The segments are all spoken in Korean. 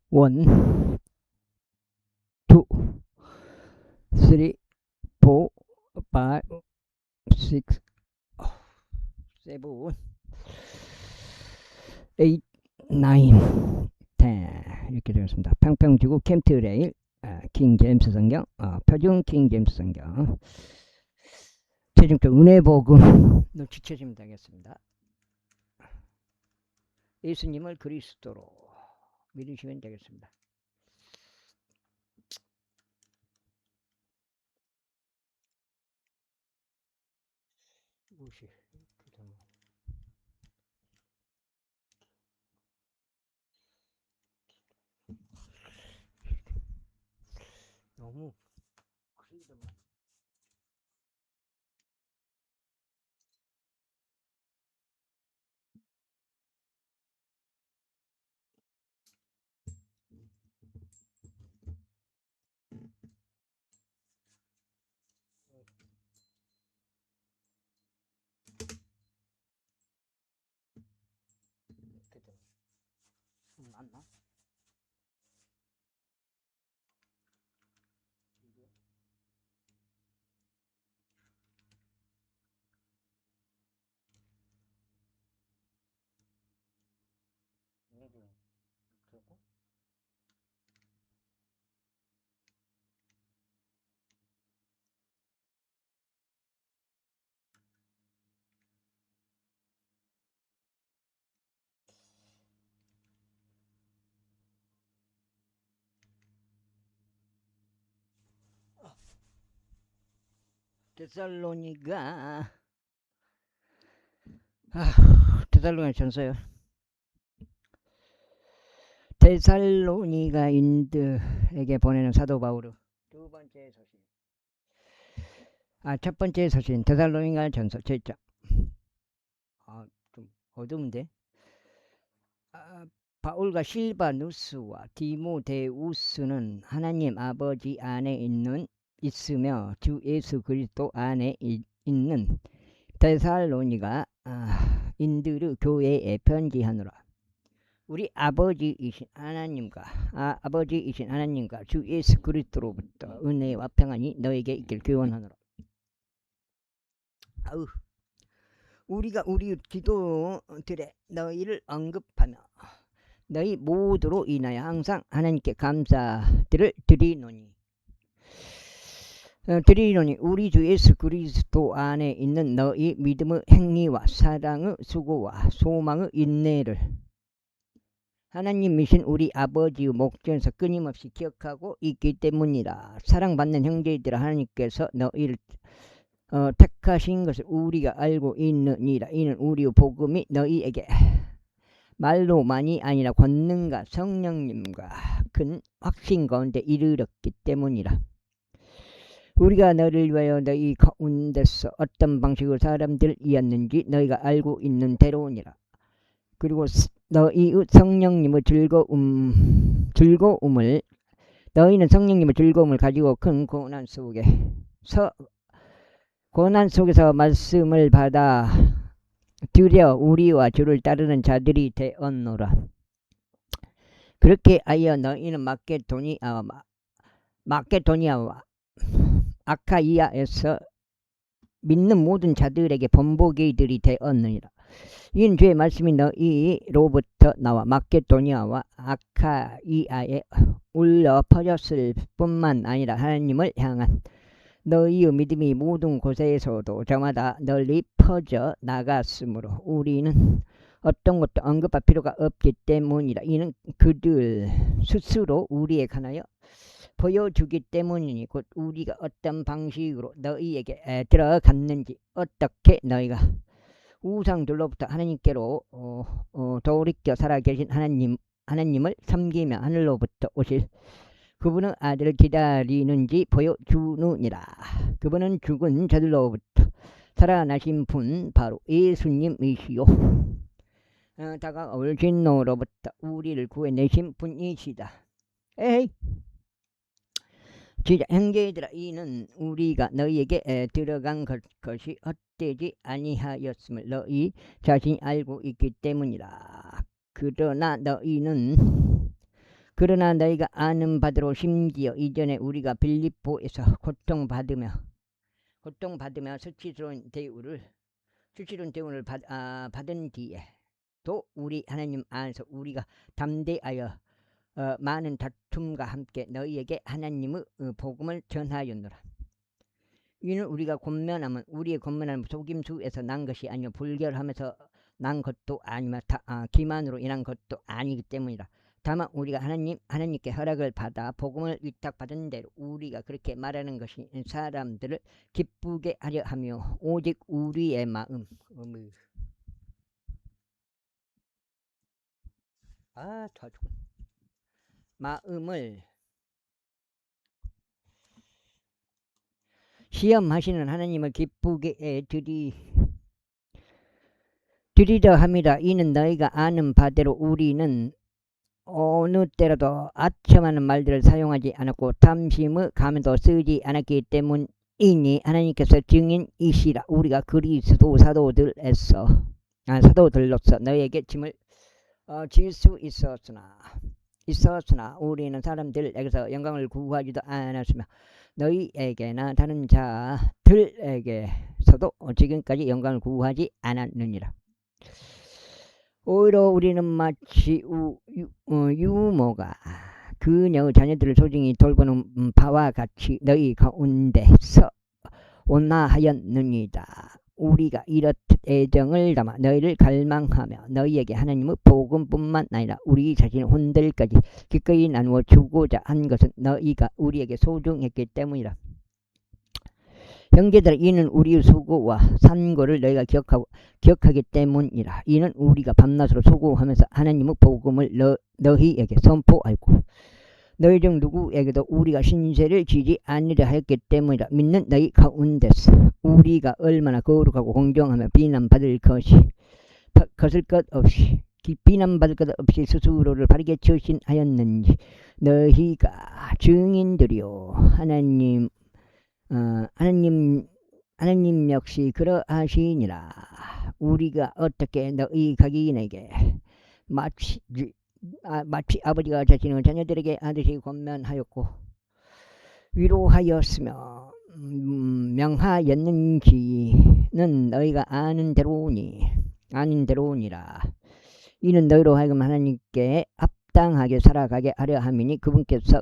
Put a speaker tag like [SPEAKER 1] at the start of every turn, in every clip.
[SPEAKER 1] 1, 2, 3, 4, 5, 6, 7, 8, 9, 10 이렇게 되었습니다. 평평지구 캠트레일 킹 제임스 성경, 표준 킹 제임스 성경. 최종적 은혜복음을 지켜주면 되겠습니다. 예수님을 그리스도로 믿으시면 되겠습니다. 무시. 너무 그리더만. 맞나? 데살로니가 데살로니가 전서요. 데살로니가인들에게 보내는 사도 바울의 두 번째 서신. 첫 번째 서신 데살로니가 전서 7장. 좀 어두운데. 바울과 실바누스와 디모데우스는 하나님 아버지 안에 있으며 주 예수 그리스도 안에 있는 데살로니가 인들의 교회에 편지하노라. 우리 아버지이신 하나님과 주 예수 그리스도로부터 은혜와 평안이 너에게 있길 기원하노라. 우리가 우리 기도들에 너희를 언급하며 너희 모두로 인하여 항상 하나님께 감사들을 드리노니 우리 주 예수 그리스도 안에 있는 너희 믿음의 행위와 사랑의 수고와 소망의 인내를 하나님이신 우리 아버지의 목전에서 끊임없이 기억하고 있기 때문이라. 사랑받는 형제들아, 하나님께서 너희를 택하신 것을 우리가 알고 있느니라. 이는 우리의 복음이 너희에게 말로만이 아니라 권능과 성령님과 큰 확신 가운데 이르렀기 때문이라. 우리가 너를 위하여 너희 가운데서 어떤 방식으로 사람들이었는지 너희가 알고 있는 대로니라. 그리고 너희의 성령님의 즐거움을 너희는 성령님의 즐거움을 가지고 큰 고난 속에서 말씀을 받아 들여 우리와 주를 따르는 자들이 되었노라. 그렇게 하여 너희는 마케도니아와 아카이아에서 믿는 모든 자들에게 본보기들이 되었느니라. 이는 주의 말씀이 너희로부터 나와 마케도니아와 아카이아에 울려 퍼졌을 뿐만 아니라 하나님을 향한 너희의 믿음이 모든 곳에서도 저마다 널리 퍼져 나갔으므로 우리는 어떤 것도 언급할 필요가 없기 때문이라. 이는 그들 스스로 우리에 관하여 보여주기 때문이니 곧 우리가 어떤 방식으로 너희에게 들어갔는지, 어떻게 너희가 우상들로부터 하나님께로 돌이켜 살아계신 하나님을 섬기며 하늘로부터 오실 그분의 아들을 기다리는지 보여주느니라. 그분은 죽은 자들로부터 살아나신 분 바로 예수님이시요 다가올 진노로부터 우리를 구해내신 분이시다. 에이 진짜 형제들아, 이는 우리가 너희에게 들어간 것이 헛되지 아니하였음을 너희 자신이 알고 있기 때문이라. 그러나 너희는 그러나 너희가 아는 바대로 심지어 이전에 우리가 빌립보에서 고통받으며 수치스러운 대우를 받은 뒤에 또 우리 하나님 안에서 우리가 담대하여 많은 다툼과 함께 너희에게 하나님의 복음을 전하였노라. 이는 우리가 권면하면 우리의 권면함은 속임수에서 난 것이 아니요 불결함에서 난 것도 아니며 기만으로 인한 것도 아니기 때문이라. 다만 우리가 하나님께 허락을 받아 복음을 위탁받은 대로 우리가 그렇게 말하는 것이 사람들을 기쁘게 하려 하며 오직 우리의 마음을 시험하시는 하나님을 기쁘게 드리려 함이라. 이는 너희가 아는 바대로 우리는 어느 때라도 아첨하는 말들을 사용하지 않았고 탐심의 가면도 쓰지 않았기 때문이니 하나님께서 증인이시라. 우리가 그리스도 사도들로서 너희에게 짐을 질 수 있었으나 우리는 사람들에게서 영광을 구하지도 않았으며 너희에게나 다른 자들에게서도 지금까지 영광을 구하지 않았느니라. 오히려 우리는 마치 유모가 그녀의 자녀들을 소중히 돌보는 바와 같이 너희 가운데서 온화하였느니라. 우리가 이렇듯 애정을 담아 너희를 갈망하며 너희에게 하나님의 복음뿐만 아니라 우리 자신의 혼들까지 기꺼이 나누어 주고자 한 것은 너희가 우리에게 소중했기 때문이라. 형제들아, 이는 우리의 수고와 산고를 너희가 기억하기 때문이라. 이는 우리가 밤낮으로 수고하면서 하나님의 복음을 너희에게 선포하고 너희 중 누구에게도 우리가 신세를 지지 않으려 하였기 때문이라. 믿는 너희 가운데서 우리가 얼마나 거룩하고 공정하며 비난받을 것 없이 스스로를 바르게 처신하였는지 너희가 증인들이요. 하나님 역시 그러하시니라. 우리가 어떻게 너희 각인에게 마치 아버지가 자신의 자녀들에게 하듯이 권면하였고 위로하였으며 명하였는지는 너희가 아는 대로니라. 이는 너희로 하여금 하나님께 합당하게 살아가게 하려 함이니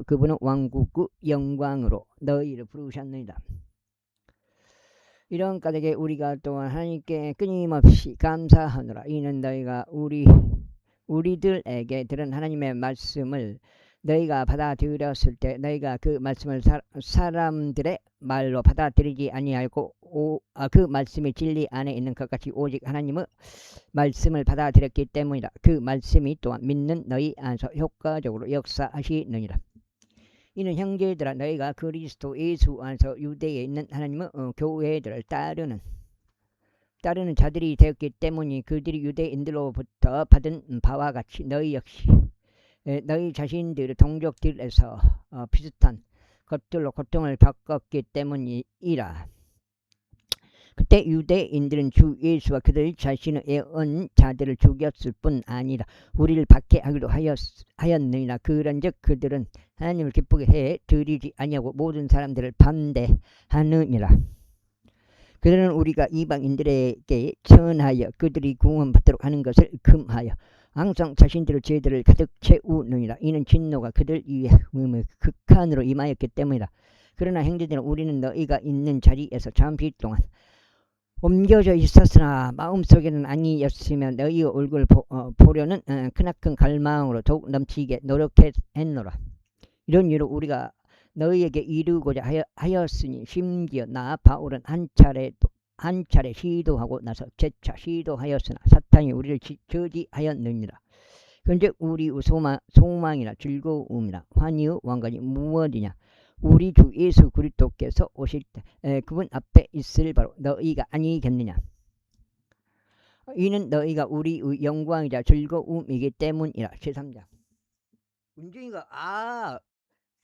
[SPEAKER 1] 그분은 왕국의 영광으로 너희를 부르셨느니라. 이런 까닭에 우리가 또한 하나님께 끊임없이 감사하노라. 이는 너희가 우리들에게 들은 하나님의 말씀을 너희가 받아들였을 때 너희가 그 말씀을 사람들의 말로 받아들이지 아니하고 그 말씀이 진리 안에 있는 것 같이 오직 하나님의 말씀을 받아들였기 때문이라. 그 말씀이 또한 믿는 너희 안에서 효과적으로 역사하시느니라. 이는 형제들아, 너희가 그리스도 예수 안에서 유대에 있는 하나님의 교회들을 따르는 자들이 되었기 때문이 그들이 유대인들로부터 받은 바와 같이 너희 역시 너희 자신들의 동족들에서 비슷한 것들로 고통을 겪었기 때문이라. 그때 유대인들은 주 예수와 그들 자신의 예언자들을 죽였을 뿐 아니라 우리를 박해하기도 하였느니라. 그런즉 그들은 하나님을 기쁘게 해 드리지 아니하고 모든 사람들을 반대하느니라. 그들은 우리가 이방인들에게 전하여 그들이 구원받도록 하는 것을 금하여 항상 자신들의 죄들을 가득 채우느니라. 이는 진노가 그들 위에 극한으로 임하였기 때문이라. 그러나 형제들은 우리는 너희가 있는 자리에서 잠시 동안 옮겨져 있었으나 마음속에는 아니었으며 너희의 얼굴을 보려는 크나큰 갈망으로 더욱 넘치게 노력했노라. 이런 이유로 우리가 너희에게 이르고자 하였으니 심지어 나 바울은 한 차례 시도하고 나서 재차 시도하였으나 사탄이 우리를 저지하였느니라. 그런즉 우리의 소망이나 즐거움이나 환희의 왕관이 무엇이냐? 우리 주 예수 그리스도께서 오실 때 그분 앞에 있을 바로 너희가 아니겠느냐? 이는 너희가 우리의 영광이자 즐거움이기 때문이라. 제3장.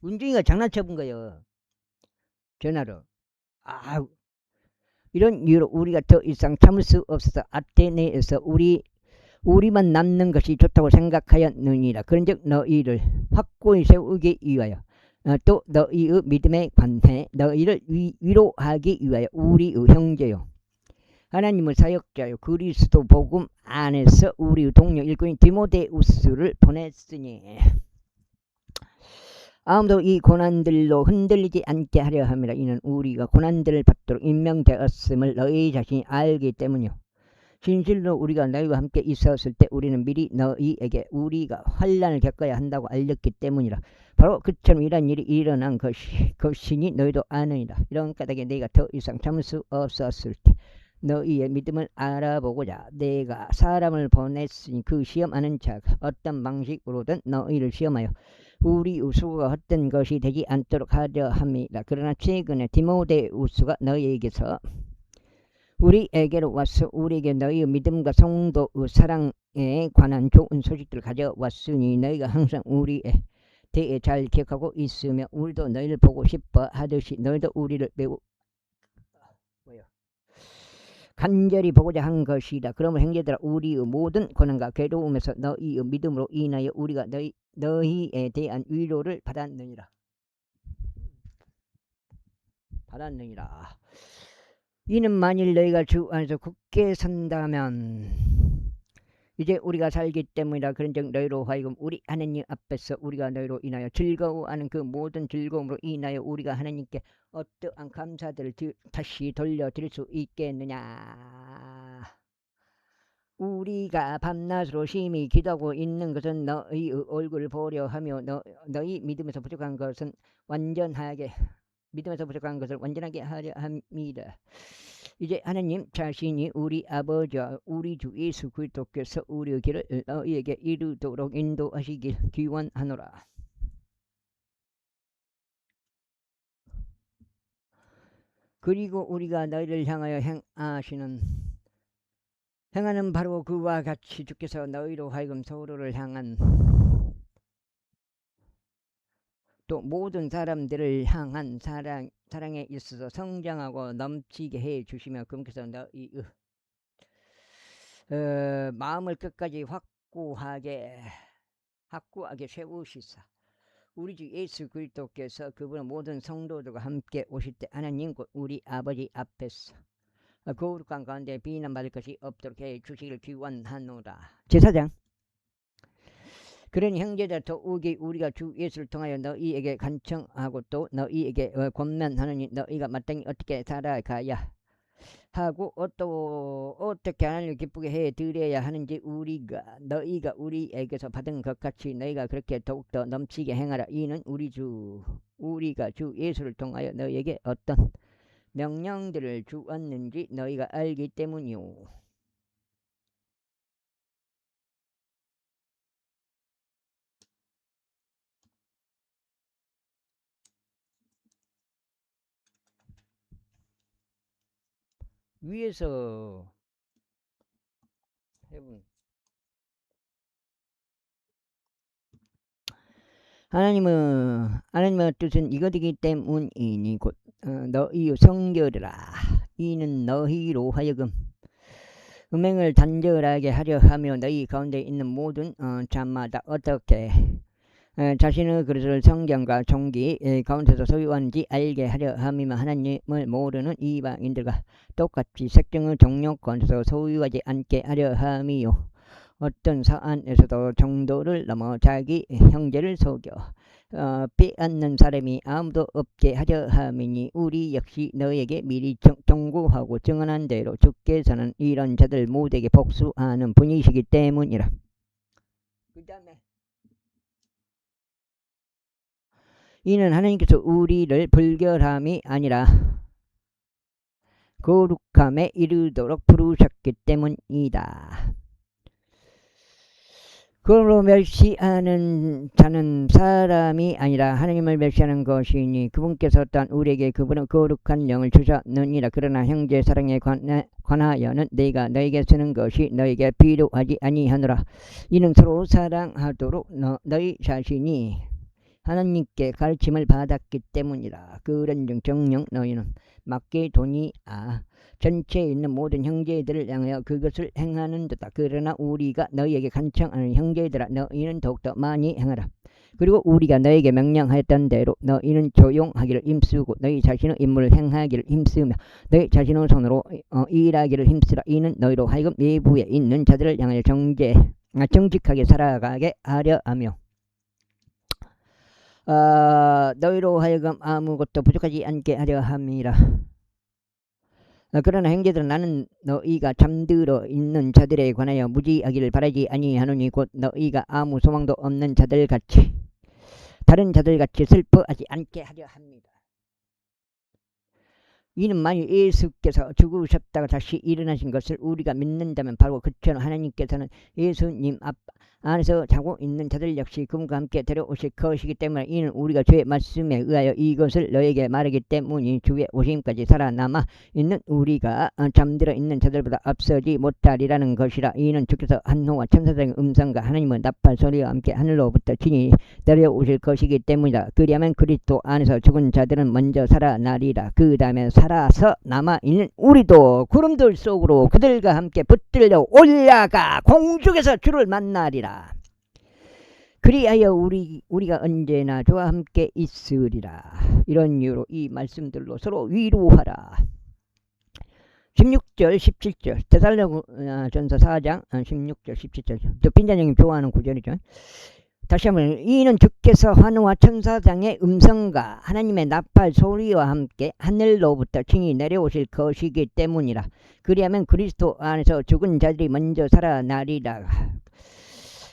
[SPEAKER 1] 운중이가 장난쳐본 거예요. 전화로. 이런 이유로 우리가 더 이상 참을 수 없어서 아테네에서 우리만 남는 것이 좋다고 생각하였느니라. 그런즉 너희를 확고히 세우기 위하여 또 너희의 믿음의 관해 너희를 위로하기 위하여 우리의 형제요 하나님의 사역자요 그리스도 복음 안에서 우리의 동료 일꾼인 디모데우스를 보냈으니 아무도 이 고난들로 흔들리지 않게 하려 함이라. 이는 우리가 고난들을 받도록 임명되었음을 너희 자신이 알기 때문이요. 진실로 우리가 너희와 함께 있었을 때 우리는 미리 너희에게 우리가 환난을 겪어야 한다고 알렸기 때문이라. 바로 그처럼 이런 일이 일어난 것이니 너희도 아느니라. 이런 까닭에 내가 더 이상 참을 수 없었을 때 너희의 믿음을 알아보고자 내가 사람을 보냈으니 그 시험하는 자가 어떤 방식으로든 너희를 시험하여 우리 우수가 헛된 것이 되지 않도록 하려 합니다. 그러나 최근에 디모데우스가 너희에게서 우리에게로 와서 우리에게 너희의 믿음과 성도의 사랑에 관한 좋은 소식들을 가져왔으니 너희가 항상 우리에 대해 잘 기억하고 있으며 우리도 너희를 보고 싶어 하듯이 너희도 우리를 매우 간절히 보고자 한 것이다. 그러므로 형제들아 우리의 모든 고난과 괴로움에서 너희의 믿음으로 인하여 우리가 너희에 대한 위로를 받았느니라. 이는 만일 너희가 주 안에서 굳게 산다면 이제 우리가 살기 때문이라. 그런즉 너희로 하여금 우리 하나님 앞에서 우리가 너희로 인하여 즐거워하는 그 모든 즐거움으로 인하여 우리가 하나님께 어떠한 감사들을 다시 돌려드릴 수 있겠느냐. 우리가 밤낮으로 심히 기도하고 있는 것은 너희의 얼굴을 보려 하며 너희 믿음에서 부족한 것을 완전하게 하려 합니다. 이제 하나님 자신이 우리 아버지와 우리 주 예수 그리스도께서 우리의 길을 너희에게 이루도록 인도하시길 기원하노라. 그리고 우리가 너희를 향하여 행하는 바로 그와 같이 주께서 너희로 하여금 서로를 향한 또 모든 사람들을 향한 사랑에 있어서 성장하고 넘치게 해 주시며 그분께서 너희의 마음을 끝까지 확고하게 세우시사 우리 주 예수 그리스도께서 그분의 모든 성도들과 함께 오실 때 하나님 곧 우리 아버지 앞에서 거룩한 가운데 비난받을 것이 없도록 해 주시기를 기원하노라. 제사장 그러니 형제들 더욱이 우리가 주 예수를 통하여 너희에게 간청하고 또 너희에게 권면하느니 너희가 마땅히 어떻게 살아가야 하고 또 어떻게 하나님을 기쁘게 해드려야 하는지 너희가 우리에게서 받은 것 같이 너희가 그렇게 더욱더 넘치게 행하라. 이는 우리가 주 예수를 통하여 너희에게 어떤 명령들을 주었는지 너희가 알기 때문이요. 위에서 해본 하나님의 뜻은 이것이기 때문이니 곧 너희 성결이라. 이는 너희로 하여금 음행을 단절하게 하려 하며 너희 가운데 있는 모든 자마다 어떻게 자신의 그릇을 성경과 종기 가운데서 소유하는지 알게 하려 함이며 하나님을 모르는 이방인들과 똑같이 색정의 정욕 가운데서 소유하지 않게 하려 함이요. 어떤 사안에서도 정도를 넘어 자기 형제를 속여 빼앗는 사람이 아무도 없게 하려 함이니 우리 역시 너에게 미리 경고하고 증언한 대로 주께서는 이런 자들 모두에게 복수하는 분이시기 때문이라. 그 다음에 이는 하나님께서 우리를 불결함이 아니라 거룩함에 이르도록 부르셨기 때문이다. 그러므로 멸시하는 자는 사람이 아니라 하나님을 멸시하는 것이니 그분께서 또한 우리에게 그분은 거룩한 영을 주셨느니라. 그러나 형제 사랑에 관하여는 내가 너에게 쓰는 것이 너에게 필요하지 아니하노라. 이는 서로 사랑하도록 너희 자신이 하나님께 가르침을 받았기 때문이라. 그런즉 정녕 너희는 마게도니아 전체에 있는 모든 형제들을 향하여 그것을 행하는 듯다. 그러나 우리가 너희에게 간청하는 형제들아 너희는 더욱더 많이 행하라. 그리고 우리가 너에게 명령하였던 대로 너희는 조용하기를 힘쓰고 너희 자신의 임무를 행하기를 힘쓰며 너희 자신의 손으로 일하기를 힘쓰라. 이는 너희로 하여금 외부에 있는 자들을 향하여 정직하게 살아가게 하려 하며 너희로 하여금 아무것도 부족하지 않게 하려 함이라. 그러나 형제들은 나는 너희가 잠들어 있는 자들에 관하여 무지하기를 바라지 아니하노니 곧 너희가 아무 소망도 없는 자들같이 다른 자들같이 슬퍼하지 않게 하려 합니다. 이는 만일 예수께서 죽으셨다가 다시 일어나신 것을 우리가 믿는다면 바로 그처럼 하나님께서는 예수님 안에서 자고 있는 자들 역시 그분과 함께 데려오실 것이기 때문에 이는 우리가 주의 말씀에 의하여 이것을 너에게 말하기 때문이 주의 오심까지 살아남아 있는 우리가 잠들어 있는 자들보다 앞서지 못하리라는 것이라. 이는 주께서 한호와 천사장의 음성과 하나님의 나팔 소리와 함께 하늘로부터 친히 내려오실 것이기 때문이다. 그리하면 그리스도 안에서 죽은 자들은 먼저 살아나리라. 그 다음에 살아서 남아있는 우리도 구름들 속으로 그들과 함께 붙들려 올라가 공중에서 주를 만나리라. 그리하여 우리가 언제나 주와 함께 있으리라. 이런 이유로 이 말씀들로 서로 위로하라. 16절 17절 데살로니가전서 4장 16절 17절 또 빈자님이 좋아하는 구절이죠. 다시 한번 이는 주께서 환호와 천사장의 음성과 하나님의 나팔 소리와 함께 하늘로부터 친히 내려오실 것이기 때문이라. 그리하면 그리스도 안에서 죽은 자들이 먼저 살아나리라.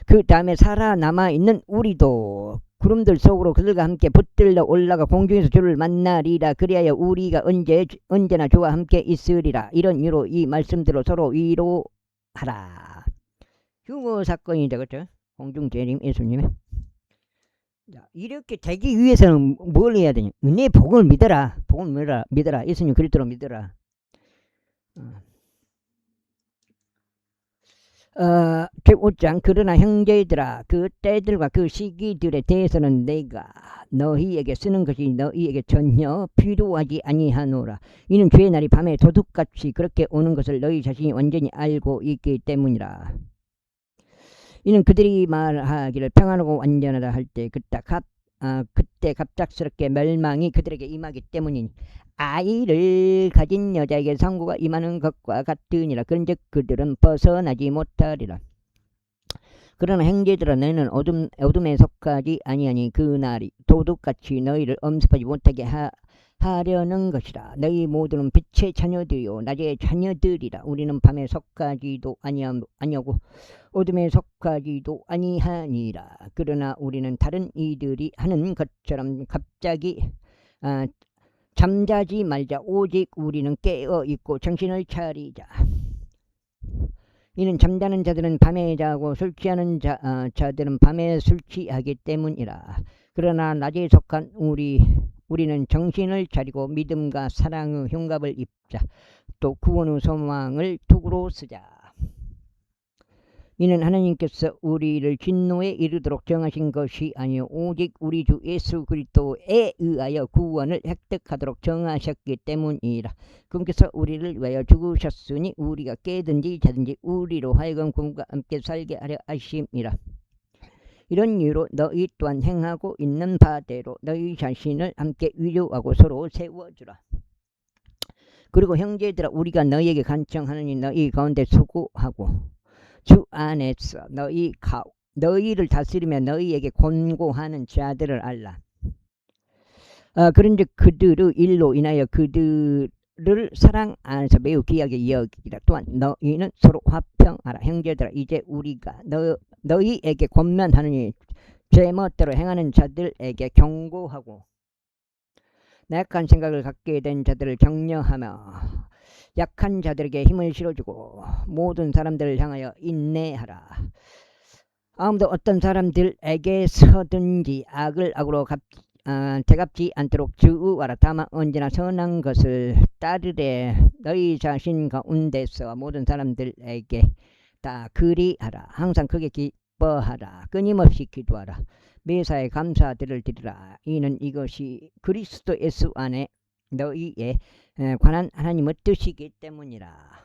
[SPEAKER 1] 그 다음에 살아남아 있는 우리도 구름들 속으로 그들과 함께 붙들려 올라가 공중에서 주를 만나리라. 그리하여 우리가 언제나 주와 함께 있으리라. 이런 이유로 이 말씀대로 서로 위로하라. 휴거 사건이죠, 그렇죠? 공중재림 예수님의. 이렇게 되기 위해서는 뭘 해야 되냐? 은혜의 복음을 믿어라. 복음을 믿어라. 예수님 그리스도로 믿어라. 제5장 그러나 형제들아 그 때들과 그 시기들에 대해서는 내가 너희에게 쓰는 것이 너희에게 전혀 필요하지 아니하노라. 이는 주의 날이 밤에 도둑같이 그렇게 오는 것을 너희 자신이 완전히 알고 있기 때문이라. 이는 그들이 말하기를 평안하고 완전하다 할 때 그때 갑작스럽게 멸망이 그들에게 임하기 때문이니 아이를 가진 여자에게 상고가 임하는 것과 같으니라. 그런즉 그들은 벗어나지 못하리라. 그러나 형제들아 너희는 어둠에 속하지 아니하니 그 날이 도둑같이 너희를 엄습하지 못하게 하려는 것이라. 너희 모두는 빛의 자녀들이요 낮의 자녀들이라. 우리는 밤에 속하지도 아니하고 어둠에 속하지도 아니하니라. 그러나 우리는 다른 이들이 하는 것처럼 갑자기 잠자지 말자. 오직 우리는 깨어 있고 정신을 차리자. 이는 잠자는 자들은 밤에 자고 술 취하는 자들은 밤에 술 취하기 때문이라. 그러나 낮에 속한 우리는 정신을 차리고 믿음과 사랑의 흉갑을 입자. 또 구원의 소망을 투구로 쓰자. 이는 하나님께서 우리를 진노에 이르도록 정하신 것이 아니요 오직 우리 주 예수 그리스도에 의하여 구원을 획득하도록 정하셨기 때문이라. 그분께서 우리를 위하여 죽으셨으니 우리가 깨든지 자든지 우리로 하여금 그분과 함께 살게 하려 하심이라. 이런 이유로 너희 또한 행하고 있는 바대로 너희 자신을 함께 위로하고 서로 세워주라. 그리고 형제들아 우리가 너희에게 간청하느니 너희 가운데 수고하고 주 안에서 너희를 다스리며 너희에게 권고하는 자들을 알라. 그런즉 그들의 일로 인하여 그들을 사랑 안에서 매우 귀하게 여기라. 또한 너희는 서로 화평하라. 형제들아 이제 우리가 너희에게 권면하느니 제멋대로 행하는 자들에게 경고하고 나약한 생각을 갖게 된 자들을 격려하며 약한 자들에게 힘을 실어주고 모든 사람들을 향하여 인내하라. 아무도 어떤 사람들에게서든지 악을 악으로 대갚지 않도록 주의하라. 다만 언제나 선한 것을 따르되 너희 자신 가운데서 모든 사람들에게 다 그리하라. 항상 크게 기뻐하라. 끊임없이 기도하라. 매사에 감사들을 드리라. 이는 이것이 그리스도 예수 안에 너희에 관한 하나님의 뜻이기 때문이라.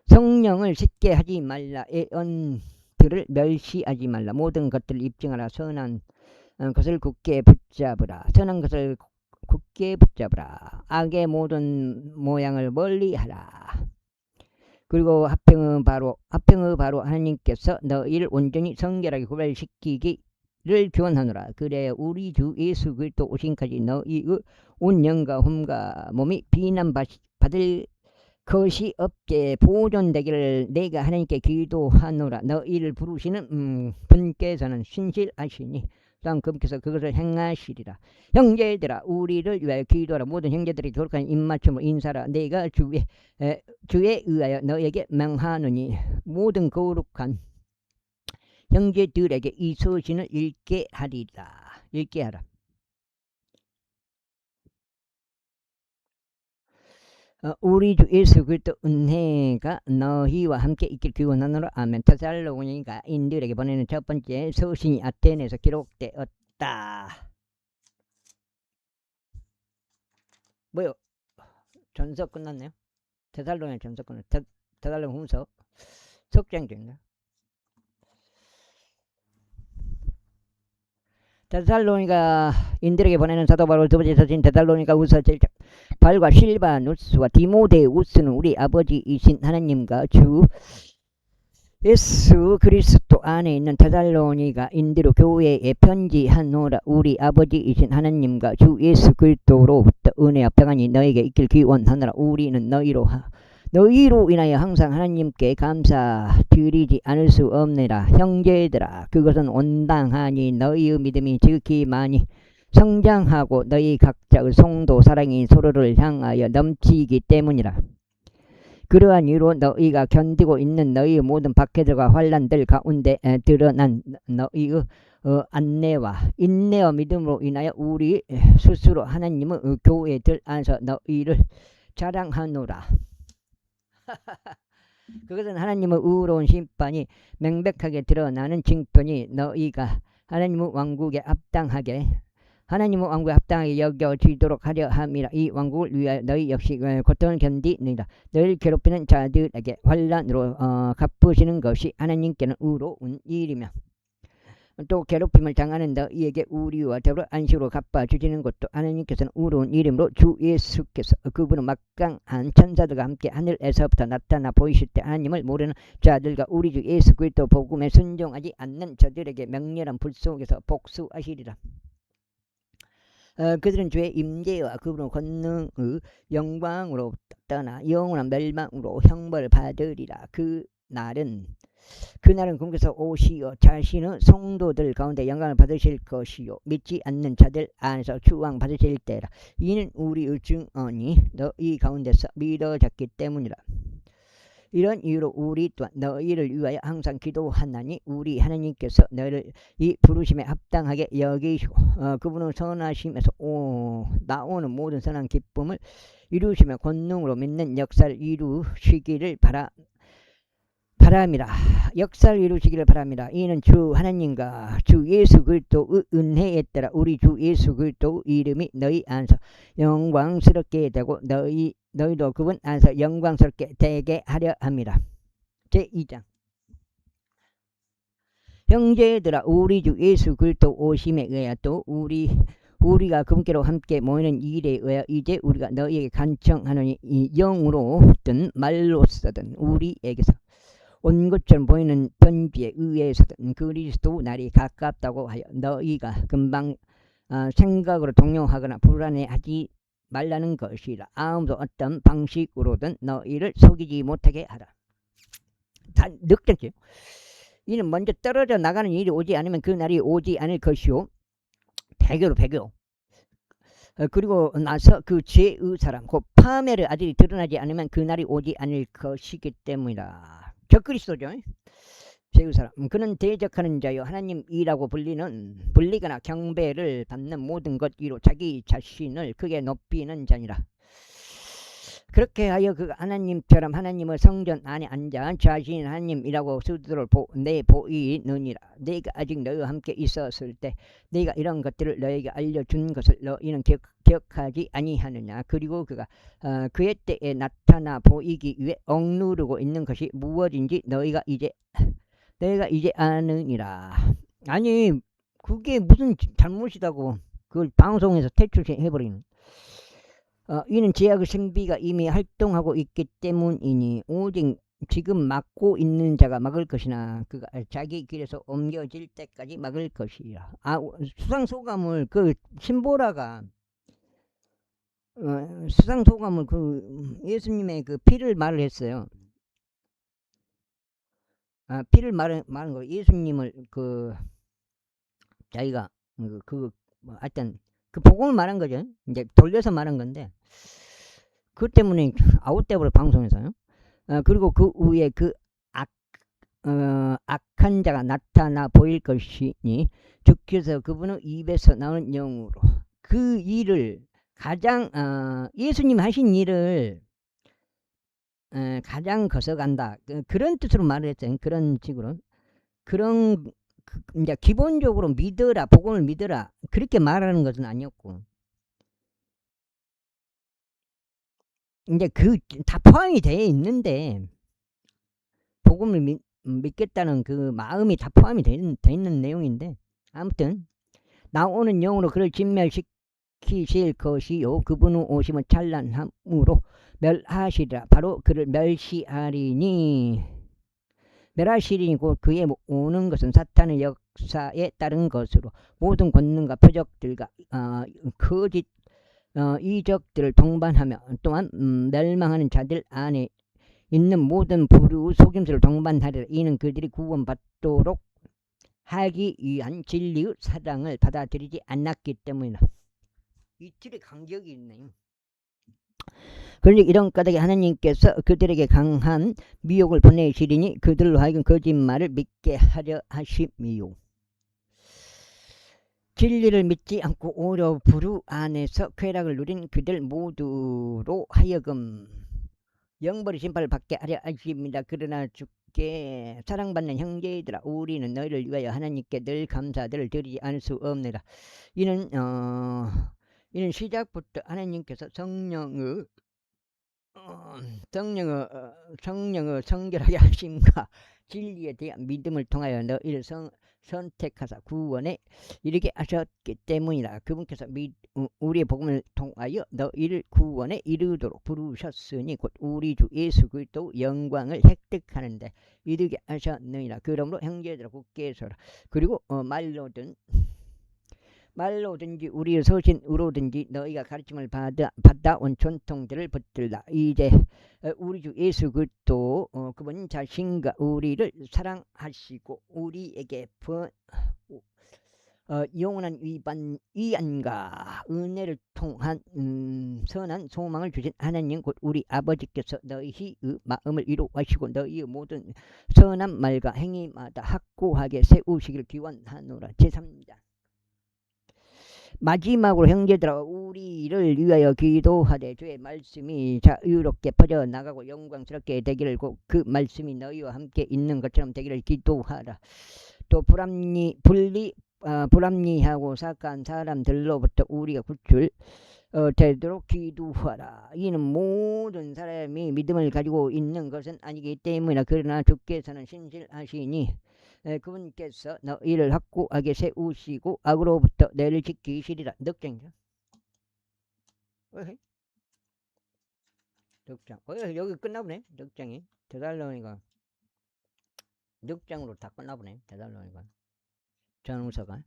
[SPEAKER 1] 성령을 쉽게 하지 말라. 애언들을 멸시하지 말라. 모든 것들을 입증하라. 선한 것을 굳게 붙잡으라. 선한 것을 굳게 붙잡으라. 악의 모든 모양을 멀리하라. 그리고 합평의 바로 하나님께서 너희를 온전히 성결하게 구별시키기를 교훈하노라. 그래 우리 주 예수 그리스도 오신까지 너희의 온 영과 hum과 몸이 비난받을 것이 없게 보존되기를 내가 하나님께 기도하노라. 너희를 부르시는 분께서는 신실하시니 또한 그분께서 그것을 행하시리라. 형제들아 우리를 위하여 기도하라. 모든 형제들이 거룩한 입맞춤으로 인사라. 내가 주에 의하여 너에게 명하노니 모든 거룩한 형제들에게 이 서신을 읽게 하라. 우리 주 예수 그리스도 은혜가 너희와 함께 있길 기원하노라. 아멘. 데살로니가 인들에게 보내는 첫 번째 서신이 아테네에서 기록되었다. 뭐요? 전서 끝났네요. 데살로니 전서 끝났네. 데살로니 후서 석장 중이네. 데살로니가 인들에게 보내는 사도 바울 두 번째 서신 데살로니가 후서 7장. 발과 실바누스와 디모데우스는 우리 아버지이신 하나님과 주 예수 그리스도 안에 있는 데살로니가 인디로 교회에 편지하노라. 우리 아버지이신 하나님과 주 예수 그리스도로부터 은혜와 평안이 너에게 있길 기원하노라. 우리는 너희로 인하여 항상 하나님께 감사드리지 않을 수 없느라. 형제들아 그것은 온당하니 너희의 믿음이 지극히 많이 성장하고 너희 각자의 성도 사랑이 서로를 향하여 넘치기 때문이라. 그러한 이유로 너희가 견디고 있는 너희의 모든 박해들과 환난들 가운데 드러난 너희의 안내와 인내와 믿음으로 인하여 우리 스스로 하나님의 교회들 안에서 너희를 자랑하노라. 그것은 하나님의 의로운 심판이 명백하게 드러나는 징표니 너희가 하나님의 왕국에 합당하게 여겨지도록 하려 함이라. 이 왕국을 위하여 너희 역시 고통을 견디느니라. 너희를 괴롭히는 자들에게 환난으로 갚으시는 것이 하나님께는 의로운 일이며 또 괴롭힘을 당하는 너희에게 우리와 더불어 안식으로 갚아주시는 것도 하나님께서는 의로운 일이므로 주 예수께서 그분은 막강한 천사들과 함께 하늘에서부터 나타나 보이실 때 하나님을 모르는 자들과 우리 주 예수 그리스도 복음에 순종하지 않는 저들에게 맹렬한 불 속에서 복수하시리라. 그들은 주의 임재와 그분의 권능의 영광으로 떠나 영원한 멸망으로 형벌을 받으리라. 그날은 그분께서 오시어 자신의 성도들 가운데 영광을 받으실 것이요 믿지 않는 자들 안에서 추앙 받으실 때라. 이는 우리의 증언이 너희 가운데서 믿어졌기 때문이라. 이런 이유로 우리 또한 너희를 위하여 항상 기도하나니 우리 하나님께서 너희를 이 부르심에 합당하게 여기시고 그분의 선하심에서 나오는 모든 선한 기쁨을 이루시며 권능으로 믿는 역사를 이루시기를 바랍니다. 역사를 이루시기를 바랍니다. 이는 주 하나님과 주 예수 그리스도의 은혜에 따라 우리 주 예수 그리스도의 이름이 너희 안에서 영광스럽게 되고 너희도 그분 안에서 영광스럽게 되게 하려 합니다. 제2장. 형제들아 우리 주 예수 그리스도 오심에 의하여 또 우리가 그분께로 함께 모이는 일에 의하여 이제 우리가 너희에게 간청하노니 이 영으로든 말로서든 우리에게서 온 것처럼 보이는 편지에 의해서든 그리스도 날이 가깝다고 하여 너희가 금방 생각으로 동요하거나 불안해하지 말라는 것이라. 아무도 어떤 방식으로든 너희를 속이지 못하게 하라. 다 느꼈죠? 이는 먼저 떨어져 나가는 일이 오지 않으면 그 날이 오지 않을 것이요 배교 그리고 나서 그 죄의 사람 곧 파멸의 아들이 드러나지 않으면 그 날이 오지 않을 것이기 때문이라. 적그리스도죠. 죄의 사람 그는 대적하는 자요 하나님 이라고 불리거나 경배를 받는 모든 것 위로 자기 자신을 크게 높이는 자니라. 그렇게 하여 그 하나님처럼 하나님의 성전 안에 앉아 자신이 하나님이라고 스스로를 내보이느니라. 내가 아직 너희와 함께 있었을 때 내가 이런 것들을 너에게 알려준 것을 너희는 기억하지 아니하느냐. 그리고 그가 그의 때에 나타나 보이기 위해 억누르고 있는 것이 무엇인지 너희가 이제 아느니라. 아니 그게 무슨 잘못이다고 그걸 방송에서 퇴출해버리는. 이는 제약의 신비가 이미 활동하고 있기 때문이니 오직 지금 막고 있는 자가 막을 것이나 그가 자기 길에서 옮겨질 때까지 막을 것이라. 수상소감을 그 신보라가 수상소감을 그 예수님의 그 피를 말을 했어요. 피를 말한 거 예수님을 그 자기가 하여튼 그 복음을 말한 거죠. 이제 돌려서 말한 건데 그 때문에 아웃돼버려 방송에서요. 그리고 그 후에 그 악한 자가 나타나 보일 것이니 주께서 그분의 입에서 나오는 영으로 그 일을 가장 예수님 하신 일을 가장 거서간다. 그런 뜻으로 말을 했어요. 그런 식으로 그런 이제 기본적으로 믿어라, 복음을 믿어라 그렇게 말하는 것은 아니었고 이제 그 다 포함이 되어 있는데 복음을 믿겠다는 그 마음이 다 포함이 되어 있는 내용인데 아무튼 나오는 영으로 그를 진멸시키실 것이요 그분의 오심은 찬란함으로 멸하시리라. 바로 그를 멸시하리니 곧 그의 오는 것은 사탄의 역사에 따른 것으로 모든 권능과 표적들과 거짓 이적들을 동반하며 또한 멸망하는 자들 안에 있는 모든 불의 속임수를 동반하리라. 이는 그들이 구원받도록 하기 위한 진리의 사랑을 받아들이지 않았기 때문이다. 이틀의 간격이 있네요. 그러니 이런 까닭에 하나님께서 그들에게 강한 미혹을 보내시리니 그들로 하여금 거짓말을 믿게 하려 하심이요. 진리를 믿지 않고 오히려 불의 안에서 쾌락을 누린 그들 모두로 하여금 영벌의 심판을 받게 하려 하십니다. 그러나 주께 사랑받는 형제들아 우리는 너희를 위하여 하나님께 늘 감사들을 드리지 않을 수 없느라. 이는 시작부터 하나님께서 성령의 성결하게 하심과 진리에 대한 믿음을 통하여 너희를 선택하사 구원에 이르게 하셨기 때문이라. 그분께서 우리의 복음을 통하여 너희를 구원에 이르도록 부르셨으니 곧 우리 주 예수 그리스도 영광을 획득하는데 이르게 하셨느니라. 그러므로 형제들아 굳게 서라. 그리고 말로든지 우리의 서신으로든지 너희가 가르침을 받아온 전통들을 붙들라. 이제 우리 주 예수 그리스도 그분 자신과 우리를 사랑하시고 우리에게 영원한 위안과 은혜를 통한 선한 소망을 주신 하나님 곧 우리 아버지께서 너희의 마음을 이루하시고 너희의 모든 선한 말과 행위마다 확고하게 세우시기를 기원하노라. 제3장 마지막으로 형제들아 우리를 위하여 기도하되 주의 말씀이 자유롭게 퍼져나가고 영광스럽게 되기를 그 말씀이 너희와 함께 있는 것처럼 되기를 기도하라. 또 불합리하고 사악한 사람들로부터 우리가 구출 되도록 기도하라. 이는 모든 사람이 믿음을 가지고 있는 것은 아니기 때문이라. 그러나 주께서는 신실하시니 그분께서 너희를 확고하게 세우시고 악으로부터 너희를 지키시리라. 넉장이죠. 넉장. 여기 끝나보네. 넉장이. 데살로니가 넉장으로 다 끝나보네. 데살로니가 전후서가.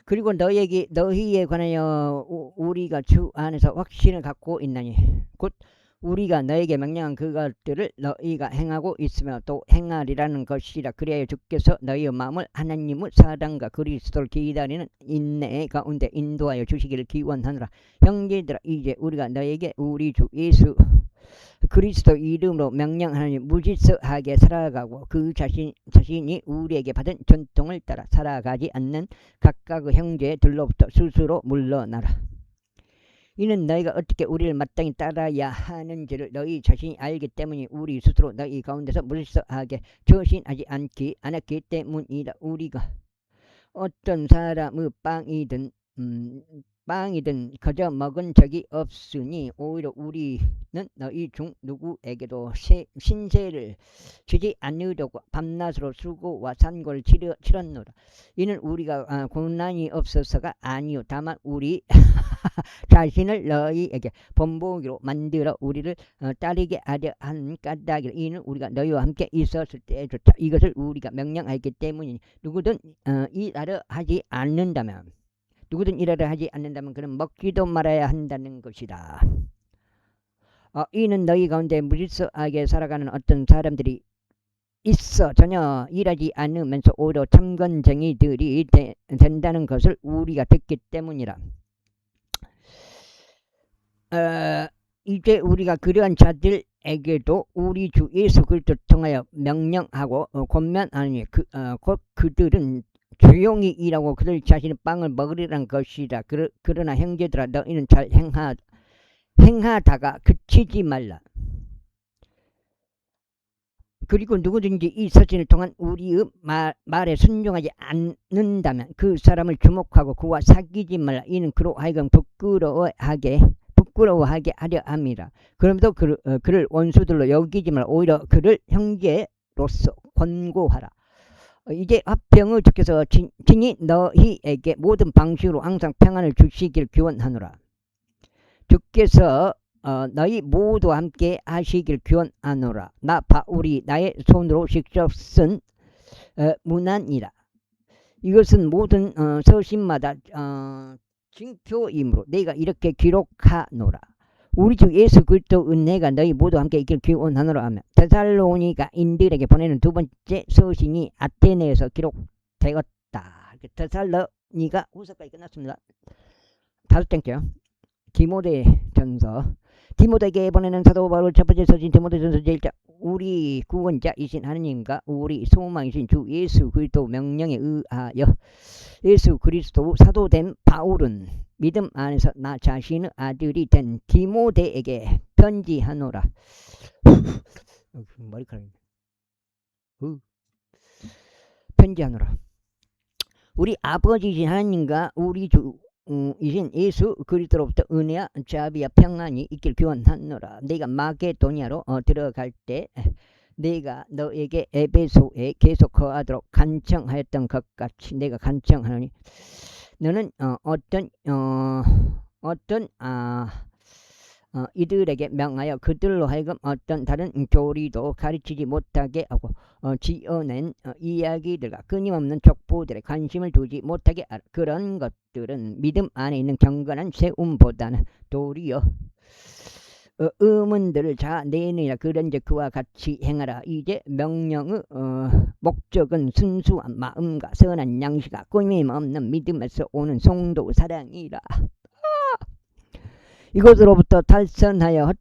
[SPEAKER 1] 그리고 너희에 관하여 우리가 주 안에서 확신을 갖고 있나니 곧 우리가 너에게 명령한 그것들을 너희가 행하고 있으며 또 행하리라는 것이라. 그래야 주께서 너희의 마음을 하나님의 사랑과 그리스도를 기다리는 인내 가운데 인도하여 주시기를 기원하노라. 형제들아 이제 우리가 너에게 우리 주 예수 그리스도 이름으로 명령하니 무질서하게 살아가고 그 자신이 우리에게 받은 전통을 따라 살아가지 않는 각각의 형제들로부터 스스로 물러나라. 이는 너희가 어떻게 우리를 마땅히 따라야 하는지를 너희 자신이 알기 때문에 우리 스스로 너희 가운데서 물러하게 처신하지 않았기 때문이다. 우리가 어떤 사람의 빵이든 그저 먹은 적이 없으니 오히려 우리는 너희 중 누구에게도 신세를 지지 않으려고 밤낮으로 수고와 산고를 치렀노라. 이는 우리가 고난이 없어서가 아니요 다만 우리 자신을 너희에게 본보기로 만들어 우리를 따르게 하려 한 까닭이라. 이는 우리가 너희와 함께 있었을 때조차 이것을 우리가 명령하기 때문이니 누구든 일하려 하지 않는다면 그는 먹지도 말아야 한다는 것이다. 이는 너희 가운데 무질서하게 살아가는 어떤 사람들이 있어 전혀 일하지 않으면서 오히려 참건쟁이들이 된다는 것을 우리가 듣기 때문이라. 이제 우리가 그러한 자들에게도 우리 주 예수 그리스도 통하여 명령하고 권면하니 곧 그들은 조용히 일하고 그들 자신의 빵을 먹으리라는 것이라. 그러나 형제들아 너희는 잘 행하다가 그치지 말라. 그리고 누구든지 이 서신을 통한 우리의 말에 순종하지 않는다면 그 사람을 주목하고 그와 사귀지 말라. 이는 그로 하여금 부끄러워하게 하려 함이라. 그러면서 그를 원수들로 여기지 말라. 오히려 그를 형제로서 권고하라. 이제 화평의 주께서 친히 너희에게 모든 방식으로 항상 평안을 주시길 기원하노라. 주께서 너희 모두와 함께 하시길 기원하노라. 나 바울이 나의 손으로 직접 쓴 문안이라. 이것은 모든 서신마다 징표이므로 내가 이렇게 기록하노라. 우리 주 예수 그리스도 은혜가 너희 모두와 함께 있길 기원하노라 하며 데살로니가인들에게 보내는 두 번째 서신이 아테네에서 기록되었다. 데살로니가 후서까지 끝났습니다. 5장째요. 디모데전서. 디모데에게 보내는 사도 바울 첫 번째 서신 디모데전서 제1장. 우리 구원자이신 하느님과 우리 소망이신 주 예수 그리스도 명령에 의하여 예수 그리스도 사도된 바울은 믿음 안에서 나 자신의 아들이 된 디모데에게 편지하노라. 머리카락이 편지하노라. 우리 아버지이신 하나님과 우리 주 이신 예수 그리스도로부터 은혜와 자비와 평안이 있길 기원하노라. 내가 마게도니아로 들어갈 때 내가 너에게 에베소에 계속 거하도록 간청하였던 것 같이 내가 간청하노니 너는 이들에게 명하여 그들로 하여금 어떤 다른 교리도 가르치지 못하게 하고 지어낸 이야기들과 끊임없는 족보들에 관심을 두지 못하게 하라. 그런 것들은 믿음 안에 있는 경건한 세움보다는 도리어 의문들을 자내느니라. 그런즉 그와 같이 행하라. 이제 명령의 목적은 순수한 마음과 선한 양식과 꾸밈없는 믿음에서 오는 성도 사랑이라. 이것으로부터 탈선하여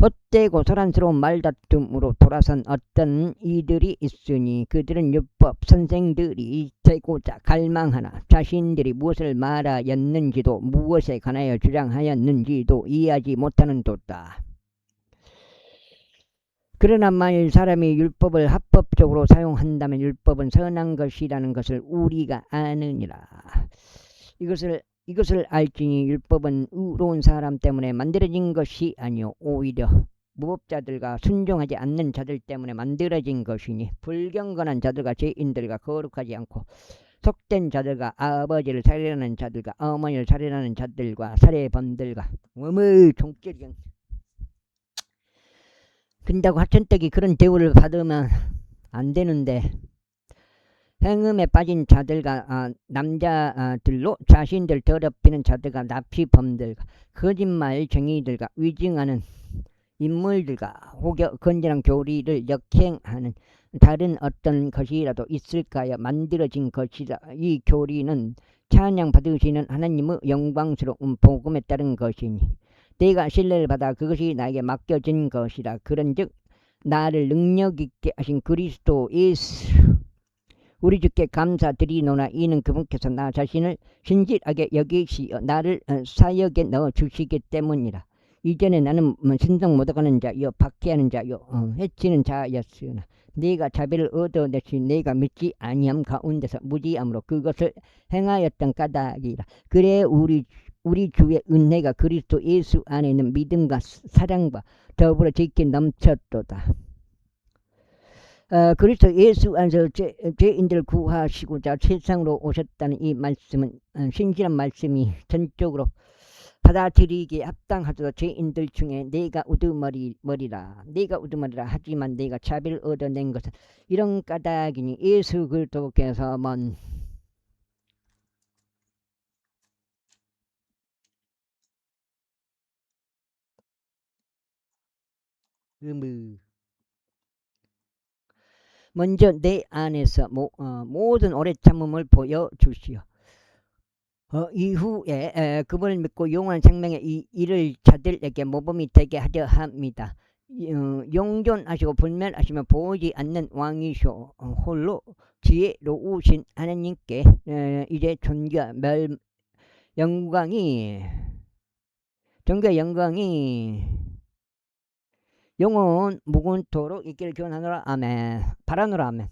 [SPEAKER 1] 헛되고 소란스러운 말다툼으로 돌아선 어떤 이들이 있으니 그들은 율법 선생들이 되고자 갈망하나 자신들이 무엇을 말하였는지도 무엇에 관하여 주장하였는지도 이해하지 못하는도다. 그러나 만일 사람이 율법을 합법적으로 사용한다면 율법은 선한 것이라는 것을 우리가 아느니라. 이것을 알지니 율법은 의로운 사람 때문에 만들어진 것이 아니요 오히려 무법자들과 순종하지 않는 자들 때문에 만들어진 것이니 불경건한 자들과 죄인들과 거룩하지 않고 속된 자들과 아버지를 살해하는 자들과 어머니를 살해하는 자들과 살해범들과 종결경 근다고 하천떡이 그런 대우를 받으면 안 되는데 행음에 빠진 자들과 남자들로 자신들 더럽히는 자들과 납치범들과 거짓말쟁이들과 위증하는 인물들과 혹여 건전한 교리를 역행하는 다른 어떤 것이라도 있을까요? 만들어진 것이다. 이 교리는 찬양 받으시는 하나님의 영광스러운 복음에 따른 것이니 내가 신뢰를 받아 그것이 나에게 맡겨진 것이라. 그런즉 나를 능력 있게 하신 그리스도 예수 우리 주께 감사드리노나 이는 그분께서 나 자신을 신실하게 여기시어 나를 사역에 넣어 주시기 때문이라. 이전에 나는 신성 못하는 자여 박해하는 자여 해치는 자였으나 네가 자비를 얻어내시 네가 믿지 아니함 가운데서 무지함으로 그것을 행하였던 까닭이라. 그래 우리 주의 은혜가 그리스도 예수 안에 있는 믿음과 사랑과 더불어 지키 넘쳤도다. 그리스도 예수 안에서 죄인들을 구하시고자 세상으로 오셨다는 이 말씀은 신실한 말씀이 전적으로 받아들이기에 합당하도다. 죄인들 중에 내가 우두머리라 하지만 내가 자비를 얻어낸 것은 이런 까닭이니 예수 그리스도께서 먼저 내 안에서 모든 오래 참음을 보여주시오. 이후에 그분을 믿고 영원한 생명의 이를 자들에게 모범이 되게 하려 합니다. 용존하시고 불멸하시며 보이지 않는 왕이시오. 홀로 지혜로우신 하나님께 이제 존귀와 영광이 영원 무궁토록 있기를 기원하노라. 아멘. 바라노라. 아멘.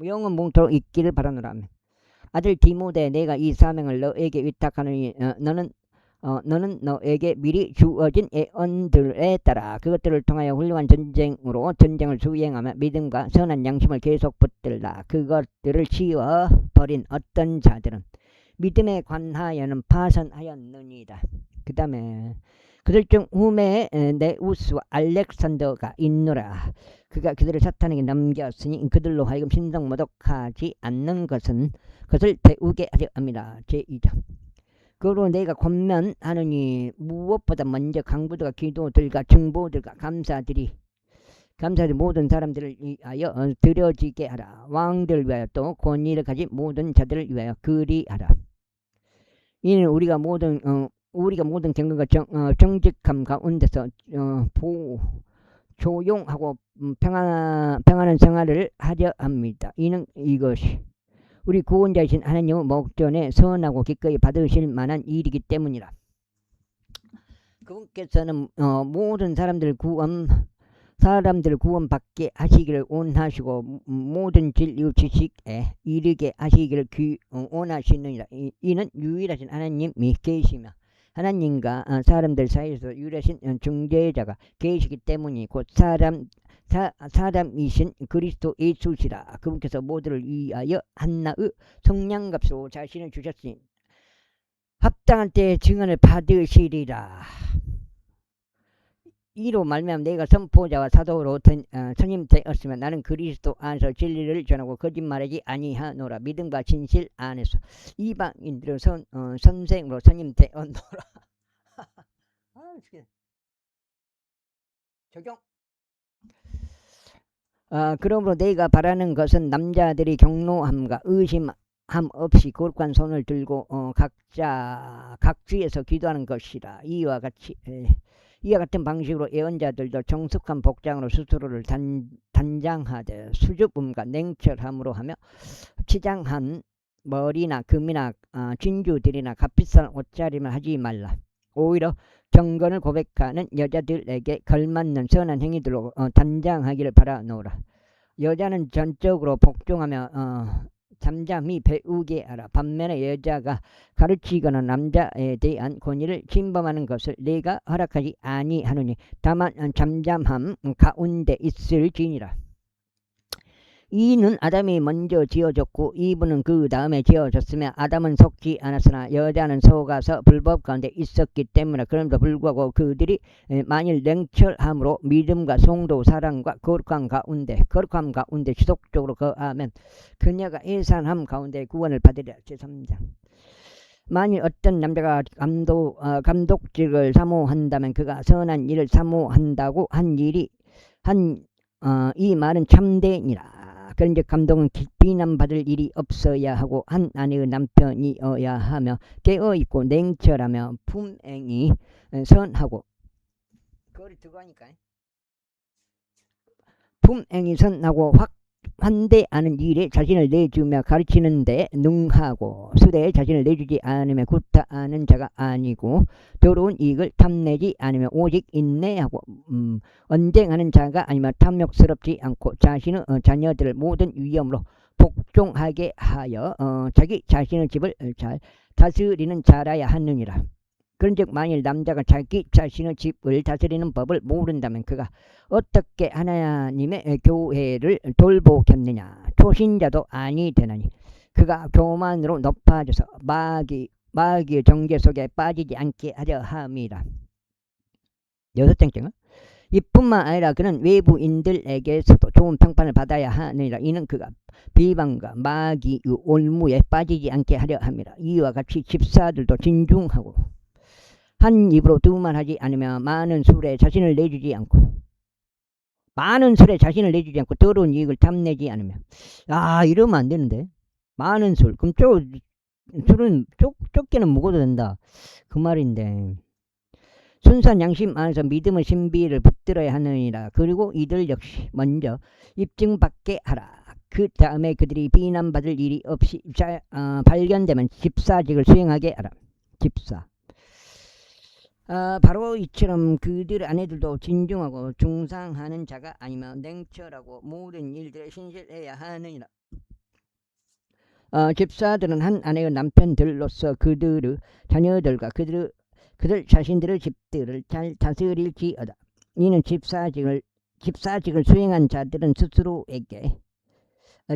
[SPEAKER 1] 영원 무궁토록 있기를 바라노라. 아멘. 아들 디모데 내가 이 사명을 너에게 위탁하노니 너는 너에게 미리 주어진 예언들에 따라 그것들을 통하여 훌륭한 전쟁을 수행하며 믿음과 선한 양심을 계속 붙들라. 그것들을 치워버린 어떤 자들은 믿음에 관하여는 파선하였느니라. 그 다음에 그들 중 후매에 네우스와 알렉산더가 있노라. 그가 그들을 사탄에게 넘겼으니 그들로 하여금 신성 모독하지 않는 것을 배우게 하려 합니다. 제2장. 그러므로 내가 권면하느니 무엇보다 먼저 강부들과 기도들과 중보들과 감사들이 모든 사람들을 위하여 드려지게 하라. 왕들을 위하여 또 권위를 가진 모든 자들을 위하여 그리하라. 이는 우리가 모든 경건과 정직함 가운데서 조용하고 평안한 생활을 하려 합니다. 이는 이것이 우리 구원자이신 하나님의 목전에 선하고 기꺼이 받으실 만한 일이기 때문이라. 그분께서는 모든 사람들을 구원받게 하시기를 원하시고 모든 진리 지식에 이르게 하시기를 원하시느니라. 이는 유일하신 하나님이 계시며 하나님과 사람들 사이에서 유일하신 중재자가 계시기 때문이 곧 사람이신 그리스도 예수시라. 그분께서 모두를 위하여 한나의 성량값으로 자신을 주셨으니 합당한 때에 증언을 받으시리라. 이로 말미암아 내가 선포자와 사도로 선임 되었으면 나는 그리스도 안에서 진리를 전하고 거짓말하지 아니하노라. 믿음과 진실 안에서 이방인들은 선생으로 선임 되었노라. 적용. 그러므로 내가 바라는 것은 남자들이 경로함과 의심함 없이 거룩한 손을 들고 각자 각지에서 기도하는 것이라. 이와 같은 방식으로 예언자들도 정숙한 복장으로 스스로를 단장하되 수줍음과 냉철함으로 하며 치장한 머리나 금이나 진주들이나 값비싼 옷차림을 하지 말라. 오히려 경건을 고백하는 여자들에게 걸맞는 선한 행위들로 단장하기를 바라노라. 여자는 전적으로 복종하며 잠잠히 배우게 하라. 반면에 여자가 가르치거나 남자에 대한 권위를 침범하는 것을 내가 허락하지 아니하노니 다만 잠잠함 가운데 있을지니라. 이는 아담이 먼저 지어졌고 이브는 그 다음에 지어졌으며 아담은 속지 않았으나 여자는 속아서 불법 가운데 있었기 때문에 그럼에도 불구하고 그들이 만일 냉철함으로 믿음과 성도 사랑과 거룩함 가운데 지속적으로 거하면 그녀가 해산함 가운데 구원을 받으리라. 제3장. 만일 어떤 남자가 감독직을 사모한다면 그가 선한 일을 사모한다고 이 말은 참되니라. 그런즉 감독은 비난받을 일이 없어야 하고 한 아내의 남편이어야 하며 깨어있고 냉철하며 품행이 선하고 그걸 두고 하니까 품행이 선하고 환대하는 일에 자신을 내주며 가르치는데 능하고 수대에 자신을 내주지 않으며 구타하는 자가 아니고 더러운 이익을 탐내지 않으며 오직 인내하고 언쟁하는 자가 아니며 탐욕스럽지 않고 자신의 자녀들을 모든 위험으로 복종하게 하여 자기 자신의 집을 잘 다스리는 자라야 하느니라. 그런즉 만일 남자가 자기 자신의 집을 다스리는 법을 모른다면 그가 어떻게 하나님의 교회를 돌보겠느냐. 초신자도 아니 되나니 그가 교만으로 높아져서 마귀의 정죄 속에 빠지지 않게 하려 함이라. 6장째는 이뿐만 아니라 그는 외부인들에게서도 좋은 평판을 받아야 하느니라. 이는 그가 비방과 마귀의 올무에 빠지지 않게 하려 함이라. 이와 같이 집사들도 진중하고 한 입으로 두 말 하지 않으며 많은 술에 자신을 내주지 않고 더러운 이익을 탐내지 않으며. 이러면 안 되는데. 많은 술. 그럼 술은 좁게는 먹어도 된다. 그 말인데. 순수한 양심 안에서 믿음의 신비를 붙들어야 하느니라. 그리고 이들 역시 먼저 입증받게 하라. 그 다음에 그들이 비난받을 일이 없이 발견되면 집사직을 수행하게 하라. 집사. 바로 이처럼 그들 아내들도 진중하고 중상하는 자가 아니면 냉철하고 모든 일들에 신실해야 하느니라. 집사들은 한 아내의 남편들로서 그들의 자녀들과 그들 자신들의 집들을 잘 다스릴지어다. 이는 집사직을 수행한 자들은 스스로에게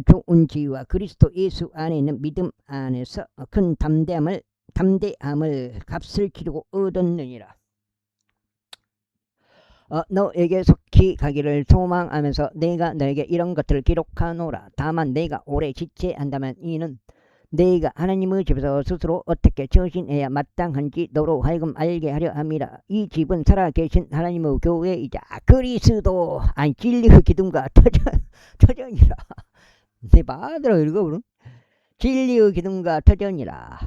[SPEAKER 1] 좋은 지위와 그리스도 예수 안에 있는 믿음 안에서 큰 담대함을 값을 치르고 얻었느니라. 너에게 속히 가기를 소망하면서 내가 너에게 이런 것들을 기록하노라. 다만 내가 오래 지체한다면 이는 내가 하나님의 집에서 스스로 어떻게 처신해야 마땅한지 너로 하여금 알게 하려 함이라. 이 집은 살아계신 하나님의 교회이자 그리스도 진리의 기둥과 터전이라. 내 마음대로 읽어보는 진리의 기둥과 터전이라.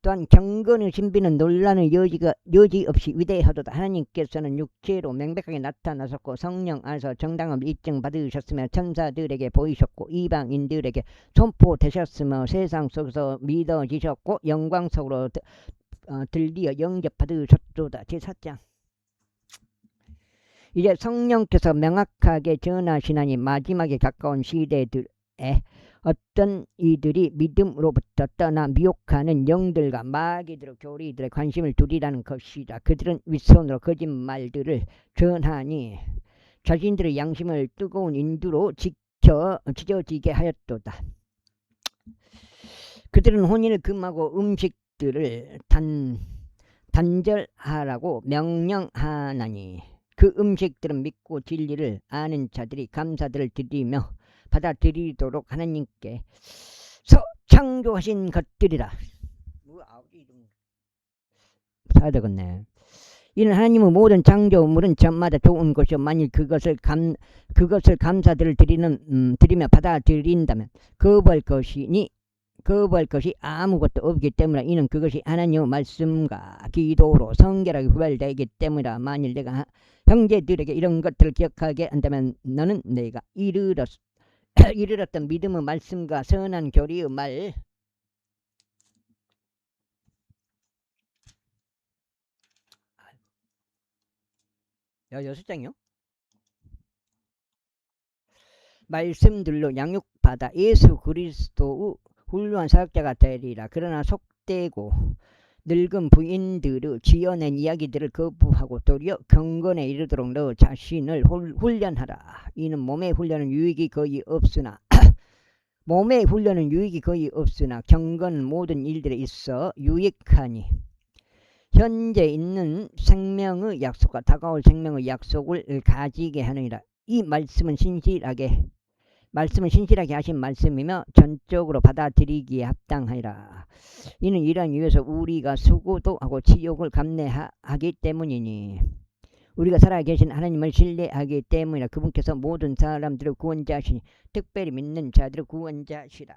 [SPEAKER 1] 또한 경건의 신비는 논란의 여지 없이 위대하도다. 하나님께서는 육체로 명백하게 나타나셨고 성령 안에서 정당함을 입증받으셨으며 천사들에게 보이셨고 이방인들에게 선포되셨으며 세상 속에서 믿어지셨고 영광 속으로 들리어 영접받으셨도다. 제4장. 이제 성령께서 명확하게 전하시나니 마지막에 가까운 시대들에 어떤 이들이 믿음으로부터 떠나 미혹하는 영들과 마귀들의 교리들의 관심을 두리라는 것이다. 그들은 윗선으로 거짓말들을 전하니 자신들의 양심을 뜨거운 인두로 지져지게 하였도다. 그들은 혼인을 금하고 음식들을 단절하라고 명령하나니 그 음식들은 믿고 진리를 아는 자들이 감사들을 드리며 받아들이도록 하나님께 창조하신 것들이라. 사되겠네. 이는 하나님의 모든 창조물은 저마다 좋은 것이요 만일 그것을 감사들을 드리며 받아들인다면 거부할 것이 아무것도 없기 때문에 이는 그것이 하나님의 말씀과 기도로 성결하게 구별되기 때문이라. 만일 내가 형제들에게 이런 것들을 기억하게 한다면 너는 내가 이르렀던 믿음의 말씀과 선한 교리의 말 여섯 장이요? 말씀들로 양육받아 예수 그리스도의 훌륭한 사역자가 되리라. 그러나 속되고 늙은 부인들의 지어낸 이야기들을 거부하고 도리어 경건에 이르도록 너 자신을 훈련하라. 이는 몸의 훈련은 유익이 거의 없으나 경건은 모든 일들에 있어 유익하니 현재 있는 생명의 약속과 다가올 생명의 약속을 가지게 하느니라. 이 말씀은 신실하게 하신 말씀이며 전적으로 받아들이기에 합당하리라. 이는 이러한 이유에서 우리가 수고도 하고 치욕을 감내하기 때문이니 우리가 살아계신 하나님을 신뢰하기 때문이라. 그분께서 모든 사람들의 구원자시니 특별히 믿는 자들의 구원자시라.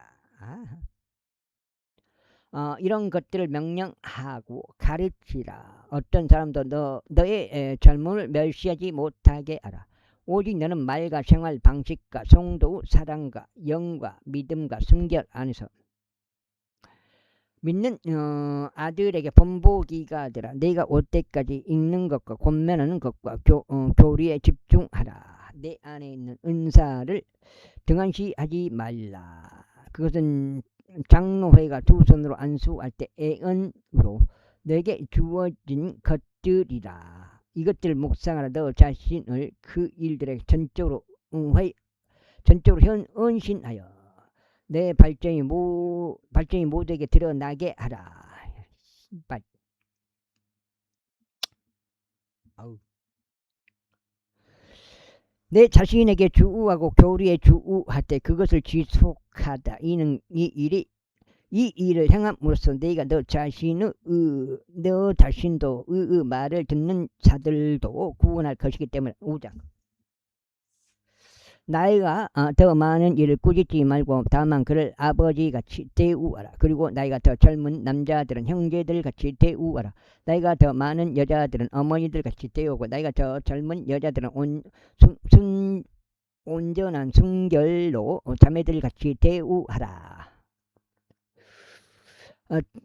[SPEAKER 1] 이런 것들을 명령하고 가르치라. 어떤 사람도 너의 젊음을 멸시하지 못하게 하라. 오직 너는 말과 생활 방식과 성도의 사랑과 영과 믿음과 순결 안에서 믿는 아들에게 본보기가 아들아 내가 올 때까지 읽는 것과 권면하는 것과 교리에 집중하라. 내 안에 있는 은사를 등한시하지 말라. 그것은 장로회가 두 손으로 안수할 때 애언으로 내게 주어진 것들이라. 이것들을 묵상하라. 너 자신을 그 일들에 전적으로 헌신하여 내 발전이 모두에게 드러나게 하라. 내 자신에게 주우하고 교리에 주우할 때 그것을 지속하다. 이 일을 행함으로써 네가 너 자신도 의 말을 듣는 자들도 구원할 것이기 때문에 5장. 나이가 더 많은 일을 꾸짖지 말고 다만 그를 아버지같이 대우하라. 그리고 나이가 더 젊은 남자들은 형제들같이 대우하라. 나이가 더 많은 여자들은 어머니들같이 대우하고 나이가 더 젊은 여자들은 온전한 순결로 자매들같이 대우하라.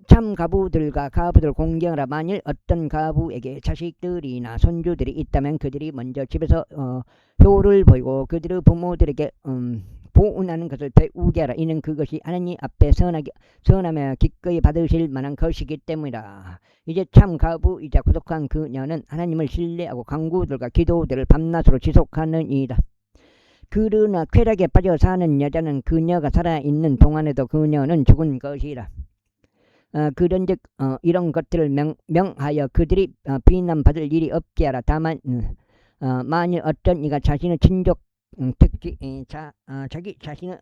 [SPEAKER 1] 참 가부들과 가부들 공경하라. 만일 어떤 가부에게 자식들이나 손주들이 있다면 그들이 먼저 집에서 효를 보이고 그들의 부모들에게 보은하는 것을 배우게 하라. 이는 그것이 하나님 앞에 선하며 기꺼이 받으실 만한 것이기 때문이라. 이제 참 가부이자 고독한 그녀는 하나님을 신뢰하고 강구들과 기도들을 밤낮으로 지속하느니라. 그러나 쾌락에 빠져 사는 여자는 그녀가 살아있는 동안에도 그녀는 죽은 것이라. 그런즉 이런 것들을 명하여 그들이 비난받을 일이 없게 하라. 다만 만일 어떤 이가 자신의 친족 특히 자기 자신의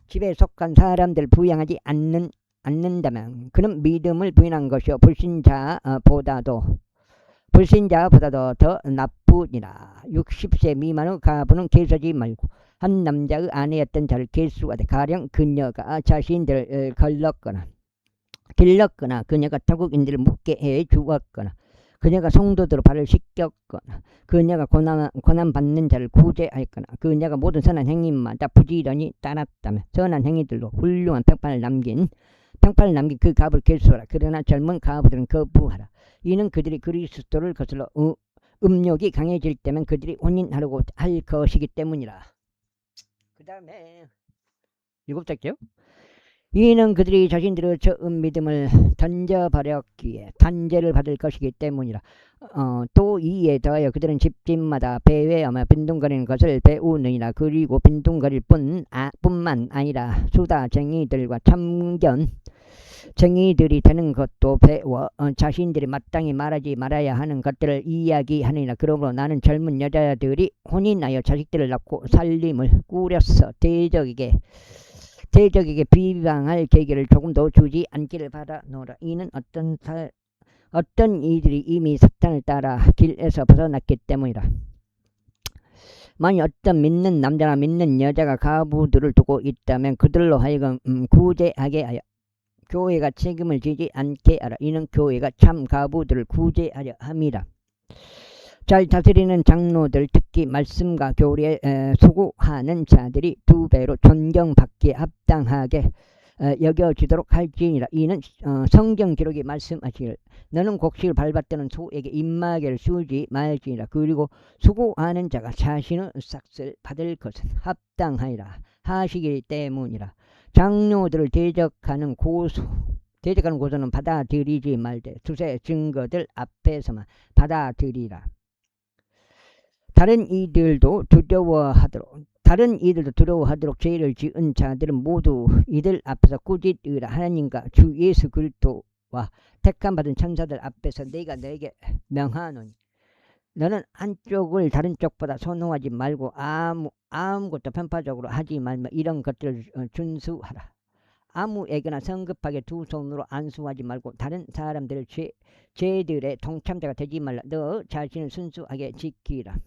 [SPEAKER 1] 집에 속한 사람들을 부양하지 않는다면 그는 믿음을 부인한 것이요 불신자보다도 더 나쁘니라. 60세 미만의 가부는 계수하지 말고 한 남자의 아내였던 자를 계수하되 가령 그녀가 자신들을 길렀거나 그녀가 타국인들을 묻게 해 주었거나 그녀가 성도들로 발을 씻겼거나 그녀가 고난받는 자를 구제하였거나 그녀가 모든 선한 행위마다 부지런히 따랐다면 선한 행위들로 훌륭한 평판을 남긴 그 가부를 계수하라. 그러나 젊은 가부들은 거부하라. 이는 그들이 그리스도를 거슬러 음욕이 강해질 때면 그들이 혼인하려고 할 것이기 때문이라. 그 다음에 7절째요. 이는 그들이 자신들의 처음 믿음을 던져버렸기에 단죄를 받을 것이기 때문이라. 또 이에 더하여 그들은 집집마다 배회하며 빈둥거리는 것을 배우느니라. 그리고 빈둥거릴 뿐만 아니라 수다쟁이들과 참견쟁이들이 되는 것도 배워 자신들이 마땅히 말하지 말아야 하는 것들을 이야기하느니라. 그러므로 나는 젊은 여자들이 혼인하여 자식들을 낳고 살림을 꾸려서 대적에게 비방할 계기를 조금도 주지 않기를 바라노라. 이는 어떤 이들이 이미 사탄을 따라 길에서 벗어났기 때문이라. 만일 어떤 믿는 남자나 믿는 여자가 가부들을 두고 있다면 그들로 하여금 구제하게 하여 교회가 책임을 지지 않게 하라. 이는 교회가 참 가부들을 구제하려 함이라. 잘 다스리는 장로들 특히 말씀과 교리에 수고하는 자들이 2배로 존경받기에 합당하게 여겨지도록 할지니라. 이는 성경 기록이 말씀하시기를 너는 곡식을 밟았다는 소에게 입마개를 씌우지 말지니라. 그리고 수고하는 자가 자신의 삭을 받을 것은 합당하리라 하시기 때문이라. 장로들을 대적하는 고소는 받아들이지 말되 두세 증거들 앞에서만 받아들이라. 다른 이들도 두려워하도록 죄를 지은 자들은 모두 이들 앞에서 꾸짖으라. 하나님과 주 예수 그리스도와 택함 받은 천사들 앞에서 내가 너에게 명하노니 너는 한쪽을 다른 쪽보다 선호하지 말고 아무것도 편파적으로 하지 말며 이런 것들을 준수하라. 아무에게나 성급하게 두 손으로 안수하지 말고 다른 사람들의 죄들의 동참자가 되지 말라. 너 자신을 순수하게 지키라.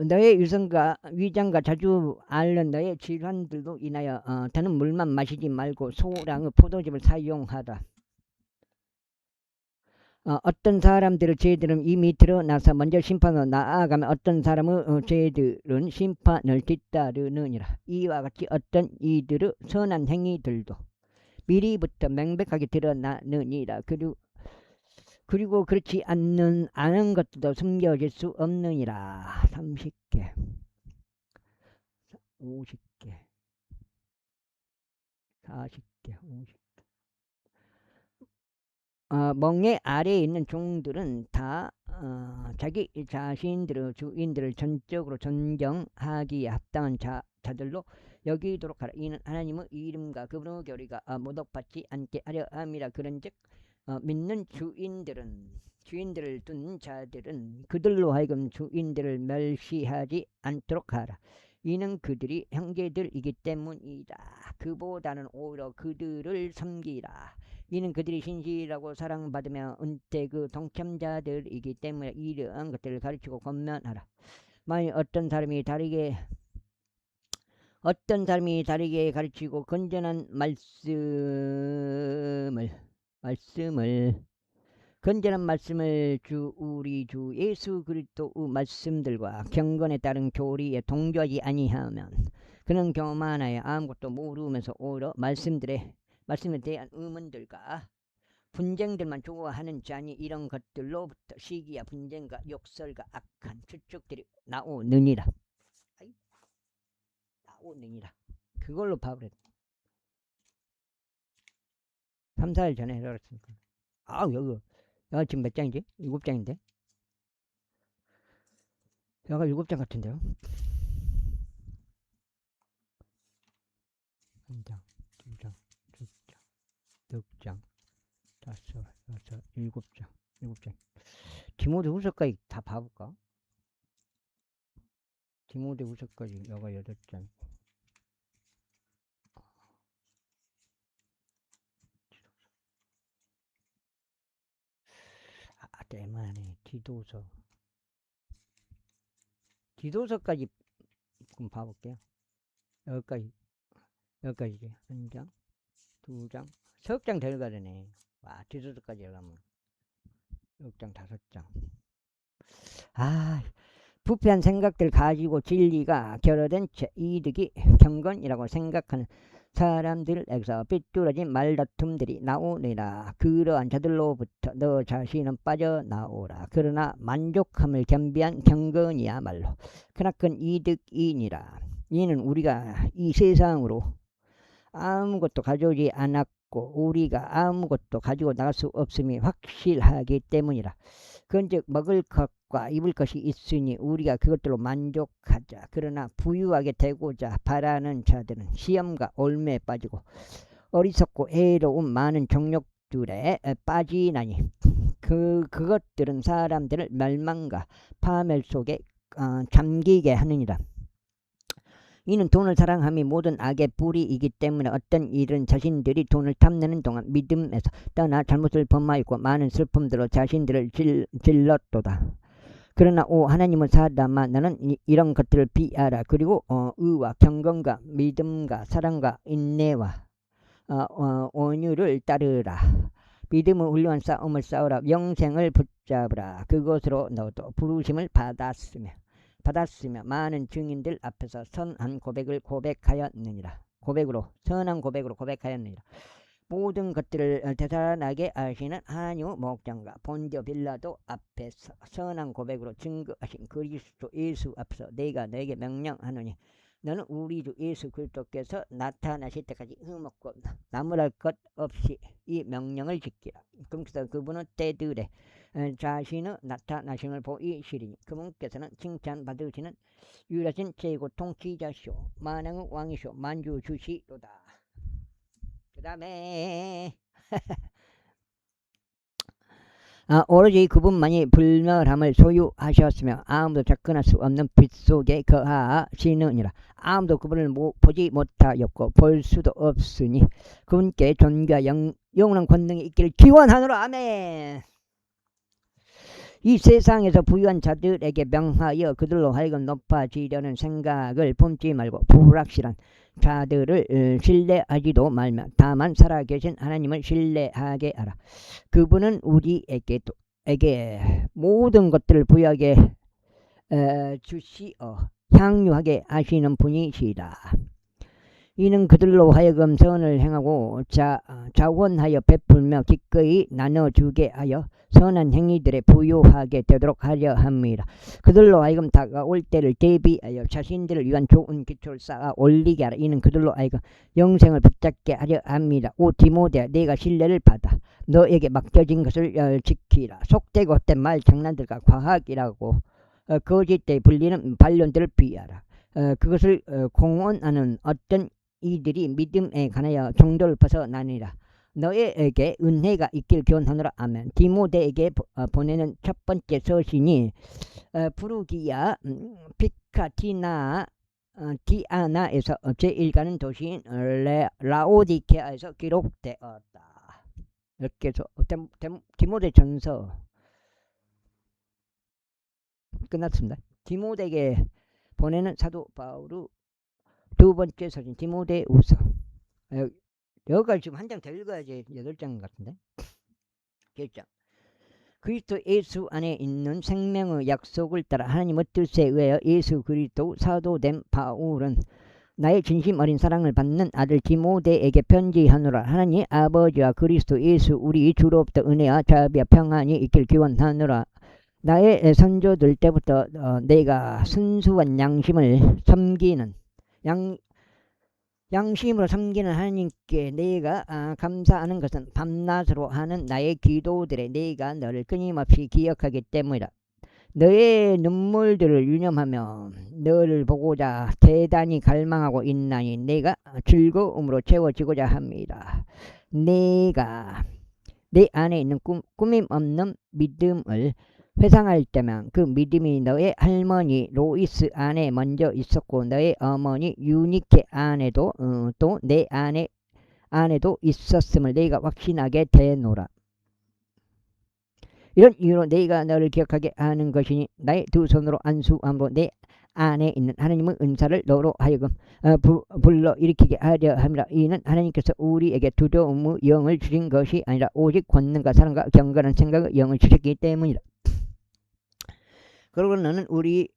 [SPEAKER 1] 너의 위장과 자주 앓는 너의 질환들로 인하여 더는 물만 마시지 말고 소량의 포도즙을 사용하라. 어떤 사람들의 죄들은 이미 드러나서 먼저 심판으로 나아가면 어떤 사람의 죄들은 심판을 뒤따르느니라. 이와 같이 어떤 이들의 선한 행위들도 미리부터 명백하게 드러나느니라. 그리고 그렇지 않은 것도 숨겨질 수 없느니라. 30개 50개 40개 50개 멍에 아래에 있는 종들은 다 자기 자신들의 주인들을 전적으로 존경하기에 합당한 자들로 여기도록 하라. 이는 하나님의 이름과 그분의 교리가 모독받지 않게 하려 함이라. 그런즉 믿는 주인들을 둔 자들은 그들로 하여금 주인들을 멸시하지 않도록 하라. 이는 그들이 형제들이기 때문이다. 그보다는 오히려 그들을 섬기라. 이는 그들이 신실하고 사랑받으며 은퇴 동참자들이기 때문에 이러한 것들을 가르치고 권면하라. 만일 어떤 사람이 다르게 가르치고 건전한 말씀을 우리 주 예수 그리스도의 말씀들과 경건에 따른 교리에 동조하지 아니하면 그는 교만하여 아무것도 모르면서 오히려 말씀에 대한 의문들과 분쟁들만 좋아하는 자니 이런 것들로부터 시기와 분쟁과 욕설과 악한 추측들이 나오느니라. 그걸로 바울은 3, 4일 전에 해결했으니까. 여기 지금 몇 장이지? 7장인데? 여기가 7장 같은데요? 1장, 2장, 3장, 6장, 5, 6, 7장. 디모데후서까지 다 봐볼까? 디모데후서까지 여가 8장. 대만에 디도서까지 좀 봐볼게요. 여기까지 1장, 2장, 석장 데려가야 되네. 와, 디도서까지 하려면 6장, 5장. 부패한 생각들 가지고 진리가 결여된 이득이 경건이라고 생각하는 사람들에게서 삐뚤어진 말다툼들이 나오니라. 그러한 자들로부터 너 자신은 빠져나오라. 그러나 만족함을 겸비한 경건이야말로 크나큰 이득이니라. 이는 우리가 이 세상으로 아무것도 가져오지 않았고 우리가 아무것도 가지고 나갈 수 없음이 확실하기 때문이라. 그런즉 먹을 것과 입을 것이 있으니 우리가 그것들로 만족하자. 그러나 부유하게 되고자 바라는 자들은 시험과 올매에 빠지고 어리석고 애로운 많은 정욕들에 빠지나니 그것들은 사람들을 멸망과 파멸 속에 잠기게 하느니라. 이는 돈을 사랑함이 모든 악의 뿌리이기 때문에 어떤 일은 자신들이 돈을 탐내는 동안 믿음에서 떠나 잘못을 범하였고 많은 슬픔들로 자신들을 질렀도다. 그러나 하나님은 사람아 너는 이런 것들을 피하라. 그리고 의와 경건과 믿음과 사랑과 인내와 온유를 따르라. 믿음의 훌륭한 싸움을 싸우라. 영생을 붙잡으라. 그것으로 너도 부르심을 받았으며 많은 증인들 앞에서 선한 고백으로 고백하였느니라. 모든 것들을 되살아나게 하시는 하나님의 목장과 본디오 빌라도 앞에서 선한 고백으로 증거하신 그리스도 예수 앞에서 내가 너에게 명령하노니 너는 우리 주 예수 그리스도께서 나타나실 때까지 흠없고 나무랄 것 없이 이 명령을 지키라. 그분께서 그분은 때들에 자신의 나타나심을 보이시리니 그분께서는 칭찬받으시는 유일하신 최고 통치자시오 만왕의 왕이시오 만주주시로다. 그 다음에 오로지 그분만이 불멸함을 소유하셨으며 아무도 접근할 수 없는 빛 속에 거하시느니라. 아무도 그분을 보지 못하였고 볼 수도 없으니 그분께 존귀와 영원한 권능이 있기를 기원하노라. 아멘. 이 세상에서 부유한 자들에게 명하여 그들로 하여금 높아지려는 생각을 품지 말고 불확실한 자들을 신뢰하지도 말며 다만 살아계신 하나님을 신뢰하게 하라. 그분은 우리에게 모든 것들을 부유하게 주시어 향유하게 하시는 분이시다. 이는 그들로 하여금 선을 행하고 자원하여 베풀며 기꺼이 나눠주게 하여 선한 행위들에 부유하게 되도록 하려 합니다. 그들로 하여금 다가올 때를 대비하여 자신들을 위한 좋은 기초를 쌓아 올리게 하라. 이는 그들로 하여금 영생을 붙잡게 하려 합니다. 오 디모데야, 내가 신뢰를 받아 너에게 맡겨진 것을 지키라. 속되고 헛된 말 장난들과 과학이라고 거짓되이 불리는 반론들을 피하라. 그것을 공언하는 어떤 이들이 믿음에 관하여 정도를 벗어나니라. 너에게 은혜가 있길 기원하노라. 아멘. 디모데에게 보내는 첫 번째 서신이 부르기아 피카티나 디아나에서 제1가는 도시인 라오디케아에서 기록되었다. 이렇게 해서 디모데 전서 끝났습니다. 디모데에게 보내는 사도 바울의 두 번째 서신 디모데후서. 여기까지 지금 한 장 더 읽어야지 8장 같은데. 7장. 그리스도 예수 안에 있는 생명의 약속을 따라 하나님의 뜻에 의하여 예수 그리스도 사도된 바울은 나의 진심 어린 사랑을 받는 아들 디모데에게 편지하노라. 하나님 아버지와 그리스도 예수 우리 주로부터 은혜와 자비와 평안이 있길 기원하노라. 나의 선조들 때부터 내가 순수한 양심을 섬기는 양심으로 섬기는 하나님께 내가 감사하는 것은 밤낮으로 하는 나의 기도들에 내가 너를 끊임없이 기억하기 때문이다. 너의 눈물들을 유념하며 너를 보고자 대단히 갈망하고 있나니 내가 즐거움으로 채워지고자 합니다. 내가 내 안에 있는 꾸밈 없는 믿음을 회상할 때면 그 믿음이 너의 할머니 로이스 안에 먼저 있었고 너의 어머니 유니케 안에도 또 내 안에도 있었음을 내가 확신하게 되노라. 이런 이유로 내가 너를 기억하게 하는 것이니 나의 두 손으로 안수함으로 내 안에 있는 하나님의 은사를 너로 하여금 불러 일으키게 하려 합니다. 이는 하나님께서 우리에게 두려움의 영을 주신 것이 아니라 오직 권능과 사랑과 경건한 생각의 영을 주셨기 때문이다. 그러고 너는 우리의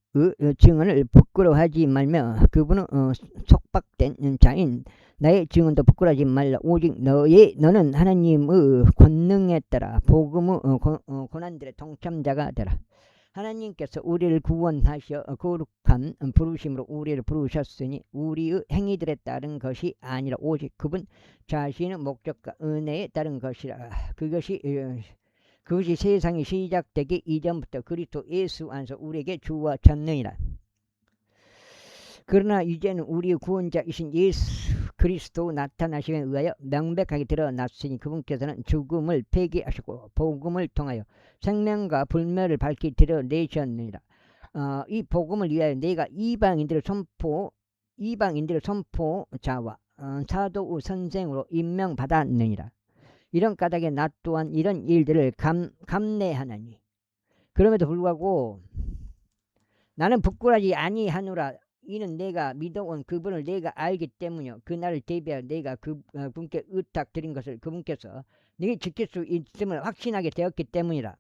[SPEAKER 1] 증언을 부끄러워하지 말며 그분은 속박된 자인 나의 증언도 부끄러워하지 말라. 오직 너는 하나님의 권능에 따라 복음의 고난들의 동참자가 되라. 하나님께서 우리를 구원하셔 거룩한 부르심으로 우리를 부르셨으니 우리의 행위들에 따른 것이 아니라 오직 그분 자신의 목적과 은혜에 따른 것이라. 그것이 세상이 시작되기 이전부터 그리스도 예수 안에서 우리에게 주어졌느니라. 그러나 이제는 우리의 구원자이신 예수 그리스도 나타나심에 의하여 명백하게 드러났으니 그분께서는 죽음을 폐기하시고 복음을 통하여 생명과 불멸을 밝히 드러내셨느니라. 이 복음을 위하여 내가 이방인들의 선포자와 사도의 선생으로 임명받았느니라. 이런 까닭에 나 또한 이런 일들을 감내하나니 그럼에도 불구하고 나는 부끄러워하지 아니하노라. 이는 내가 믿어온 그분을 내가 알기 때문이요. 그날을 대비하여 내가 그분께 의탁드린 것을 그분께서 네게 지킬 수 있음을 확신하게 되었기 때문이라.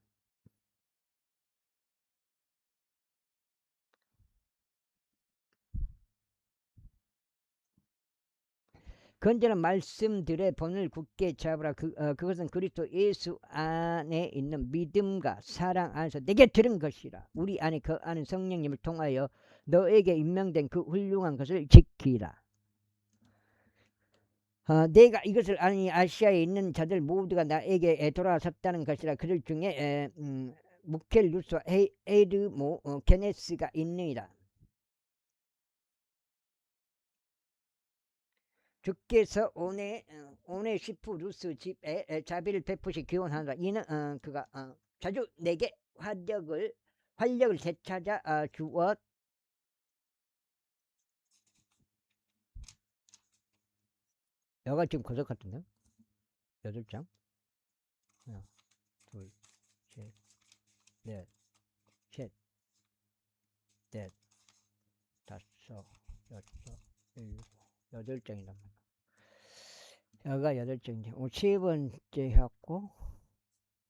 [SPEAKER 1] 건전한 말씀들의 본을 굳게 잡으라. 그것은 그리스도 예수 안에 있는 믿음과 사랑 안에서 내게 들은 것이라. 우리 안에 거하는 성령님을 통하여 너에게 임명된 그 훌륭한 것을 지키라. 내가 이것을 아니 아시아에 있는 자들 모두가 나에게 돌아섰다는 것이라. 그들 중에 무켈루스와 에르모 게네스가 있느니라. 주께서 오네시푸루스 집에 자비를 베푸시 기원하노라. 이는 그가 자주 내게 활력을 되찾아 주었. 여가 지금 고작 같은데? 8장 하나 둘 셋 넷, 셋, 넷, 다섯, 여섯, 일곱, 8장이란 말이야. 여기가 8장이지. 오늘 세 번째 해갖고,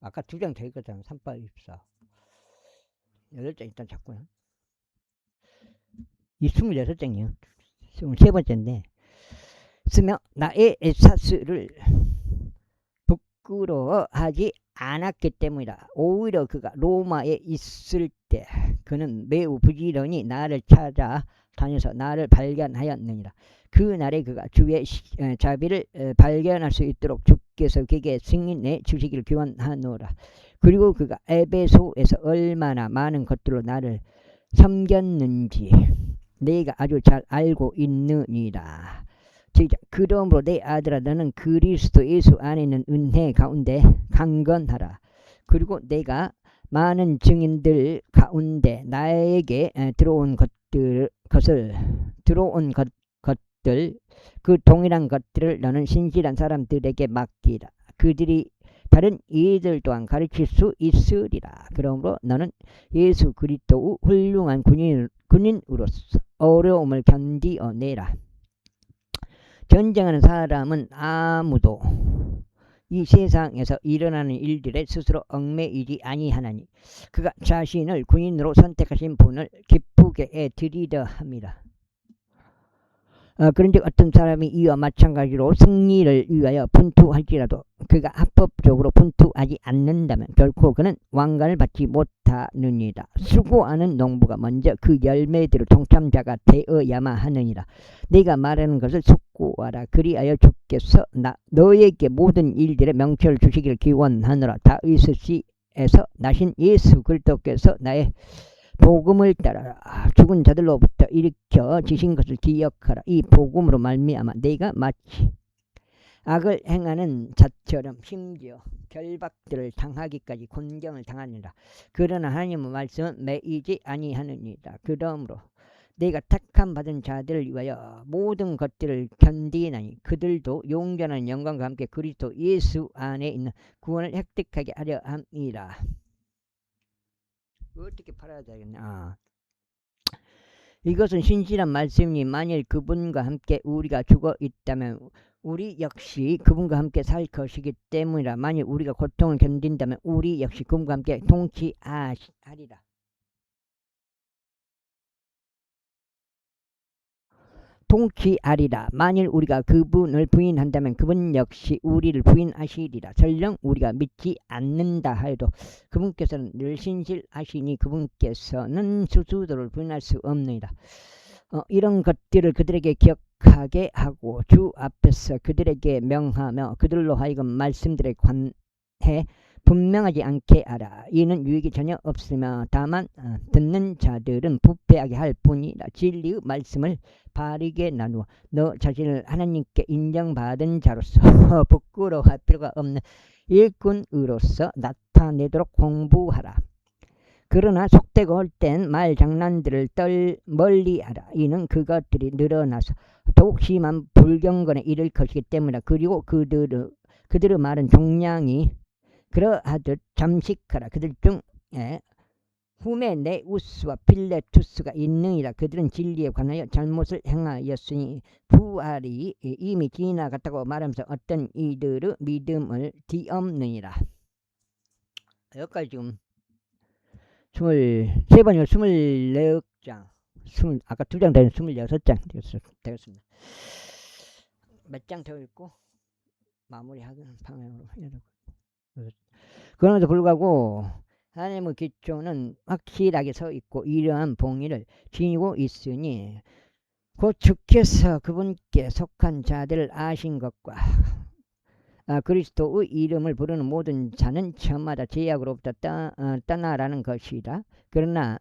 [SPEAKER 1] 아까 2장 더 있거든. 3, 8, 24. 8장 일단 잡고요. 이 26장이요. 23번째인데, 쓰며 나의 사스를 부끄러워하지 않았기 때문이다. 오히려 그가 로마에 있을 때 그는 매우 부지런히 나를 찾아 다녀서 나를 발견하였느니라. 그 날에 그가 주의 자비를 발견할 수 있도록 주께서 그에게 승인해 주시기를 기원하노라. 그리고 그가 에베소에서 얼마나 많은 것들로 나를 섬겼는지 내가 아주 잘 알고 있느니라. 그러므로 내 아들아 너는 그리스도 예수 안에 있는 은혜 가운데 강건하라. 그리고 내가 많은 증인들 가운데 나에게 들어온 것들 그 동일한 것들을 너는 신실한 사람들에게 맡기라. 그들이 다른 이들 또한 가르칠 수 있으리라. 그러므로 너는 예수 그리스도의 훌륭한 군인으로서 어려움을 견디어내라. 전쟁하는 사람은 아무도 이 세상에서 일어나는 일들에 스스로 얽매이지 아니하나니 그가 자신을 군인으로 선택하신 분을 기쁘게 드리려 합니다. 그런데 어떤 사람이 이와 마찬가지로 승리를 위하여 분투할지라도 그가 합법적으로 분투하지 않는다면 결코 그는 왕관을 받지 못하느니라. 수고하는 농부가 먼저 그 열매들을 동참자가 되어야만 하느니라. 내가 말하는 것을 숙고하라. 그리하여 주께서 너에게 모든 일들의 명철을 주시기를 기원하노라. 다윗에서 나신 예수 그리스도께서 나의 복음을 따라라. 죽은 자들로부터 일으켜 지신 것을 기억하라. 이 복음으로 말미암아 내가 마치 악을 행하는 자처럼 심지어 결박들을 당하기까지 곤경을 당하니라. 그러나 하나님의 말씀은 매이지 아니하느니라. 그러므로 내가 택함 받은 자들을 위하여 모든 것들을 견디나니 그들도 용전한 영광과 함께 그리스도 예수 안에 있는 구원을 획득하게 하려 함이라. 어떻게 팔아야 되겠나? 이것은 신실한 말씀이니 만일 그분과 함께 우리가 죽어 있다면 우리 역시 그분과 함께 살 것이기 때문이라. 만일 우리가 고통을 견딘다면 우리 역시 그분과 함께 통치하리라. 통치하리라. 만일 우리가 그분을 부인한다면 그분 역시 우리를 부인하시리라. 설령 우리가 믿지 않는다 하여도 그분께서는 늘 신실하시니 그분께서는 스스로를 부인할 수 없느니라. 이런 것들을 그들에게 기억하게 하고 주 앞에서 그들에게 명하며 그들로 하여금 말씀들에 관해 분명하지 않게 하라. 이는 유익이 전혀 없으며 다만 듣는 자들은 부패하게 할 뿐이라. 진리의 말씀을 바르게 나누어 너 자신을 하나님께 인정받은 자로서 부끄러워할 필요가 없는 일꾼으로서 나타내도록 공부하라. 그러나 속되고 헛된 말 장난들을 멀리하라. 이는 그것들이 늘어나서 더욱 심한 불경건에 이를 것이기 때문이다. 그리고 그들의 말은 종량이 그러하듯 잠식하라. 그들 중에 후메네우스와 필레투스가 있느니라. 그들은 진리에 관하여 잘못을 행하였으니 부활이 이미 지나갔다고 말하면서 어떤 이들의 믿음을 뒤엎느니라. 여기까지 지금 23번이면 24장 아까 2장 되는 26장 되겠습니다. 몇 장 더 읽고 마무리하는 방향으로 해야 되고. 그럼에도 불구하고 하나님의 기초는 확실하게 서 있고 이러한 봉의를 지니고 있으니 곧 주께서 그분께 속한 자들을 아신 것과 그리스도의 이름을 부르는 모든 자는 저마다 죄악으로부터 떠나라는 것이다. 그러나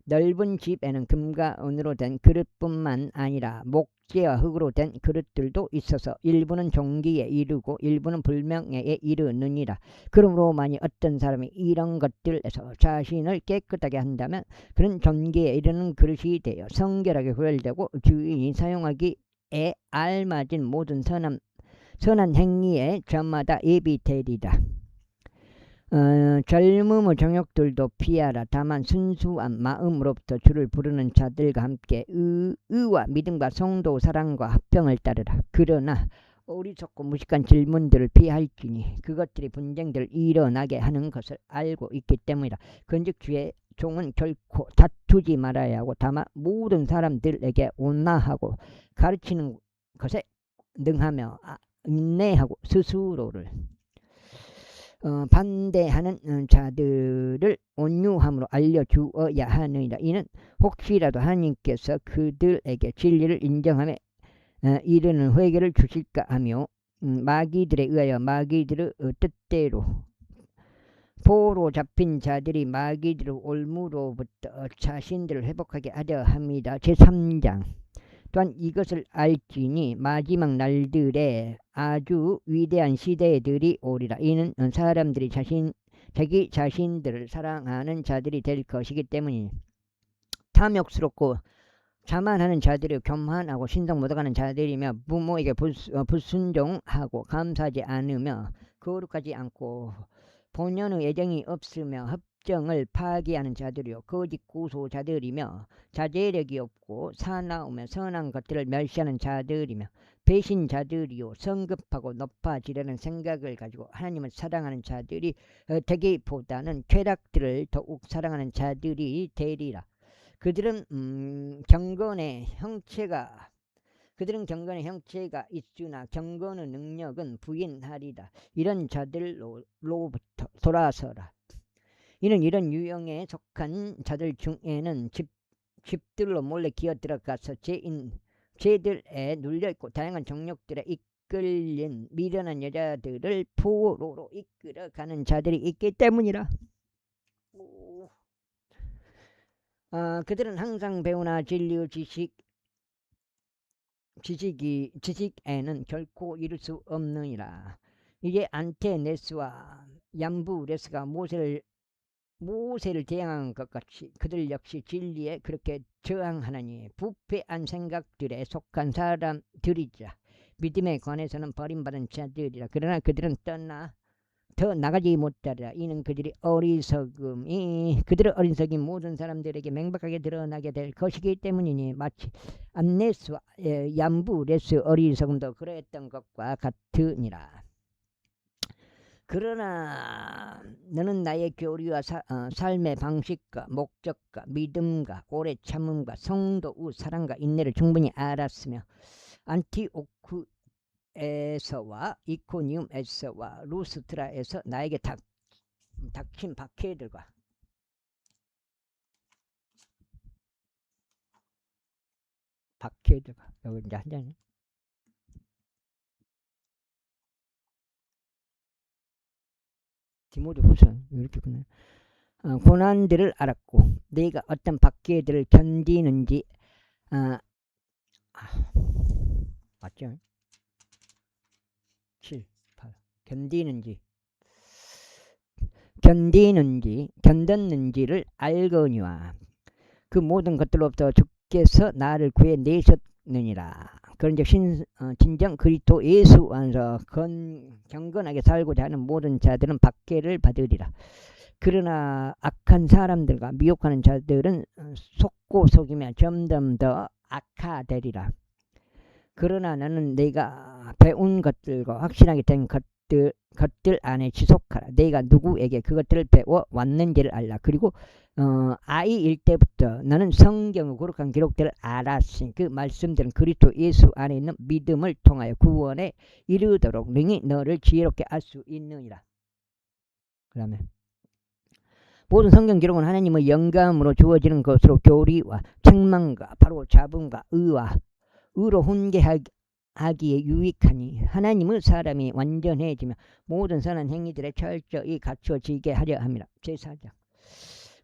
[SPEAKER 1] 넓은 집에는 금과 은으로 된 그릇뿐만 아니라 목재와 흙으로 된 그릇들도 있어서 일부는 종기에 이르고 일부는 불명예에 이르느니라. 그러므로 만일 어떤 사람이 이런 것들에서 자신을 깨끗하게 한다면 그는 존귀에 이르는 그릇이 되어 성결하게 구별되고 주인이 사용하기에 알맞은 모든 선한 행위에 저마다 예비되리라. 젊음의 정욕들도 피하라. 다만 순수한 마음으로부터 주를 부르는 자들과 함께 의와 믿음과 성도 사랑과 합평을 따르라. 그러나 어리석고 무식한 질문들을 피할지니 그것들이 분쟁들을 일어나게 하는 것을 알고 있기 때문이라. 그런즉 주의 종은 결코 다투지 말아야 하고 다만 모든 사람들에게 온화하고 가르치는 것에 능하며 인내하고 스스로를 반대하는 자들을 온유함으로 알려주어야 하느니라. 이는 혹시라도 하나님께서 그들에게 진리를 인정함에 이르는 회개를 주실까 하며 마귀들에 의하여 마귀들의 뜻대로 포로 잡힌 자들이 마귀들의 올무로부터 자신들을 회복하게 하려 합니다. 제3장. 또한 이것을 알지니 마지막 날들에 아주 위대한 시대들이 오리라. 이는 사람들이 자기 자신들을 사랑하는 자들이 될 것이기 때문이니 탐욕스럽고 자만하는 자들이 교만하고 신성 못하는 자들이며 부모에게 불순종하고 감사하지 않으며 거룩하지 않고 본연의 애정이 없으며 협정을 파기하는 자들이요 거짓 고소자들이며 자제력이 없고 사나우며 선한 것들을 멸시하는 자들이며 배신자들이요 성급하고 높아지려는 생각을 가지고 하나님을 사랑하는 자들이 되기보다는 쾌락들을 더욱 사랑하는 자들이 되리라. 그들은 경건의 형체가 있으나 경건의 능력은 부인하리다. 이런 자들로부터 돌아서라. 이는 이런 유형에 속한 자들 중에는 집들로 몰래 기어들어가서 죄들에 눌려있고 다양한 정욕들에 이끌린 미련한 여자들을 포로로 이끌어가는 자들이 있기 때문이라. 그들은 항상 배우나 진리의 지식에는 결코 이룰 수 없느니라. 이게 안테네스와 얀부레스가 모세를 대항한 것 같이 그들 역시 진리에 그렇게 저항하나니 부패한 생각들에 속한 사람들이자 믿음에 관해서는 버림받은 자들이라. 그러나 그들은 더 나가지 못하리라. 이는 그들의 어리석이 모든 사람들에게 명백하게 드러나게 될 것이기 때문이니 마치 안네스와 얀부레스 어리석음도 그러했던 것과 같으니라. 그러나 너는 나의 교리와 삶의 방식과 목적과 믿음과 오래 참음과 성도의 사랑과 인내를 충분히 알았으며 안티오쿠에서와 이코니움에서와 루스트라에서 나에게 닥친 박해들과 여기 이제 한 장이 디모데후서 이렇게 끝나요. 고난들을 알았고 네가 어떤 박해들을 견디는지 맞죠? 7, 8 견뎠는지를 알거니와 그 모든 것들로부터 주께서 나를 구해내셨느니라. 그런즉 진정 그리스도 예수 안에서 경건하게 살고자 하는 모든 자들은 박해를 받으리라. 그러나 악한 사람들과 미혹하는 자들은 속고 속이며 점점 더 악화되리라. 그러나 나는 내가 배운 것들과 확신하게 된 것들 안에 지속하라. 내가 누구에게 그것들을 배워 왔는지를 알라. 그리고 아이일 때부터 너는 성경의 거룩한 기록들을 알았으니 그 말씀들은 그리스도 예수 안에 있는 믿음을 통하여 구원에 이르도록 능히 너를 지혜롭게 할 수 있느니라. 그 다음에 모든 성경 기록은 하나님의 영감으로 주어지는 것으로 교리와 책망과 바로 잡음과 의로 훈계하기에 유익하니 하나님의 사람이 완전해지며 모든 선한 행위들에 철저히 갖춰지게 하려 함이라. 제4장.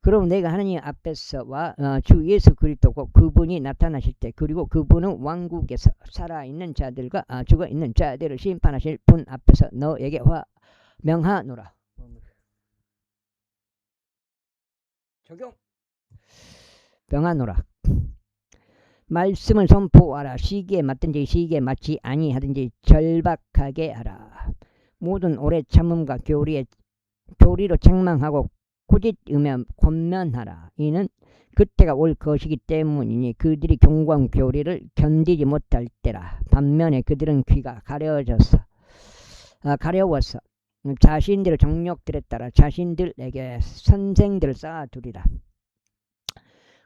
[SPEAKER 1] 그럼 내가 하나님 앞에서와 주 예수 그리스도고 그분이 나타나실 때 그리고 그분은 왕국에서 살아있는 자들과 죽어있는 자들을 심판하실 분 앞에서 너에게 명하노라. 적용. 명하노라. 말씀을 선포하라. 시기에 맞든지 시기에 맞지 아니하든지 절박하게 하라. 모든 오래 참음과 교리에 교리로 책망하고 꾸짖으며 권면하라. 이는 그때가 올 것이기 때문이니 그들이 경고한 교리를 견디지 못할 때라. 반면에 그들은 귀가 가려워서 자신들의 정욕들에 따라 자신들에게 선생들을 쌓아두리라.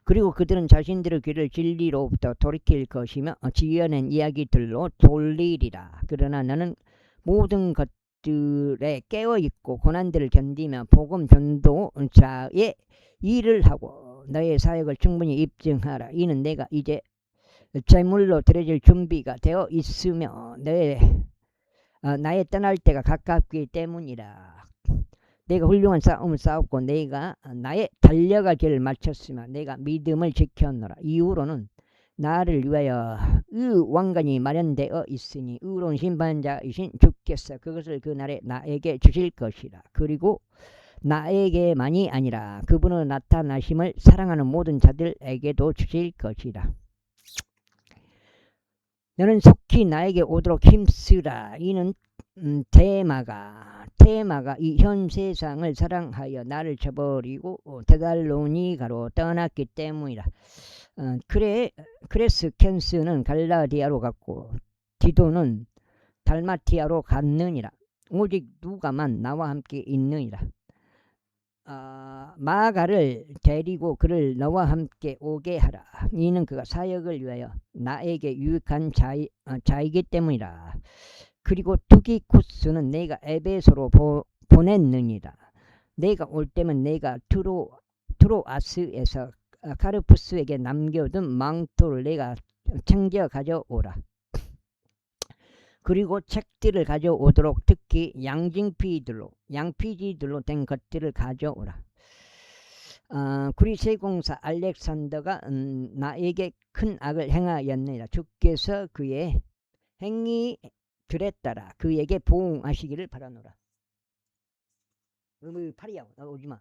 [SPEAKER 1] 그리고 그들은 자신들의 귀를 진리로부터 돌이킬 것이며 지어낸 이야기들로 돌리리라. 그러나 너는 모든 것들에 깨어있고 고난들을 견디며 복음 전도자의 일을 하고 너의 사역을 충분히 입증하라. 이는 내가 이제 제물로 드려질 준비가 되어 있으며 나의 떠날 때가 가깝기 때문이라. 내가 훌륭한 싸움을 싸웠고 내가 나의 달려갈 길을 마쳤으며 내가 믿음을 지켰노라. 이후로는 나를 위하여 왕관이 마련되어 있으니 의로운 심판자이신 주께서 그것을 그날에 나에게 주실 것이라. 그리고 나에게만이 아니라 그분의 나타나심을 사랑하는 모든 자들에게도 주실 것이라. 너는 속히 나에게 오도록 힘쓰라. 이는 데마가 이 현 세상을 사랑하여 나를 저버리고 데살로니가로 떠났기 때문이라. 크레스켄스는 갈라디아로 갔고 디도는 달마티아로 갔느니라. 오직 누가만 나와 함께 있느니라. 마가를 데리고 그를 너와 함께 오게 하라. 이는 그가 사역을 위하여 나에게 유익한 자이기 때문이라. 그리고 투기쿠스는 내가 에베소로 보냈느니라. 내가 올 때면 내가 트로아스에서 카르푸스에게 남겨둔 망토를 내가 챙겨 가져오라. 그리고 책들을 가져오도록 특히 양피지들로 된 것들을 가져오라. 구리세공사 알렉산더가 나에게 큰 악을 행하였느니라. 주께서 그의 행위들에 따라 그에게 보응하시기를 바라노라. 팔이야, 오지마.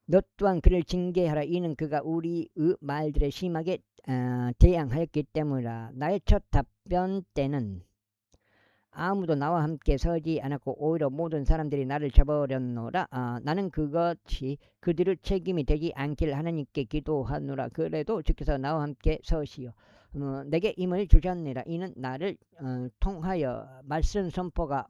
[SPEAKER 1] 너 또한 그를 징계하라. 이는 그가 우리의 말들에 심하게 대항하였기 때문이라. 나의 첫 답변 때는 아무도 나와 함께 서지 않았고 오히려 모든 사람들이 나를 저버렸노라. 나는 그것이 그들의 책임이 되지 않길 하나님께 기도하노라. 그래도 주께서 나와 함께 서시오. 내게 힘을 주셨느니라. 이는 나를 통하여 말씀 선포가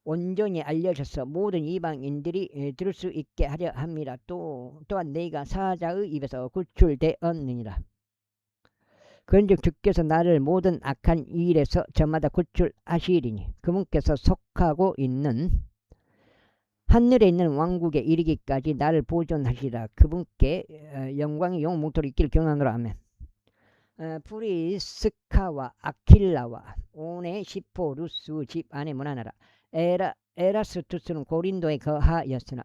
[SPEAKER 1] 온전히 알려져서 모든 이방인들이 들을 수 있게 하려 함이라. 또한 내가 사자의 입에서 구출되었느니라. 그런즉 주께서 나를 모든 악한 일에서 저마다 구출하시리니 그분께서 속하고 있는 하늘에 있는 왕국에 이르기까지 나를 보존하시라. 그분께 영광이 영원토록 있기를 경하노라. 아멘. 프리스카와 아킬라와 오네시포루스 집 안에 문안하라. 에라스투스는 고린도에 거하였으나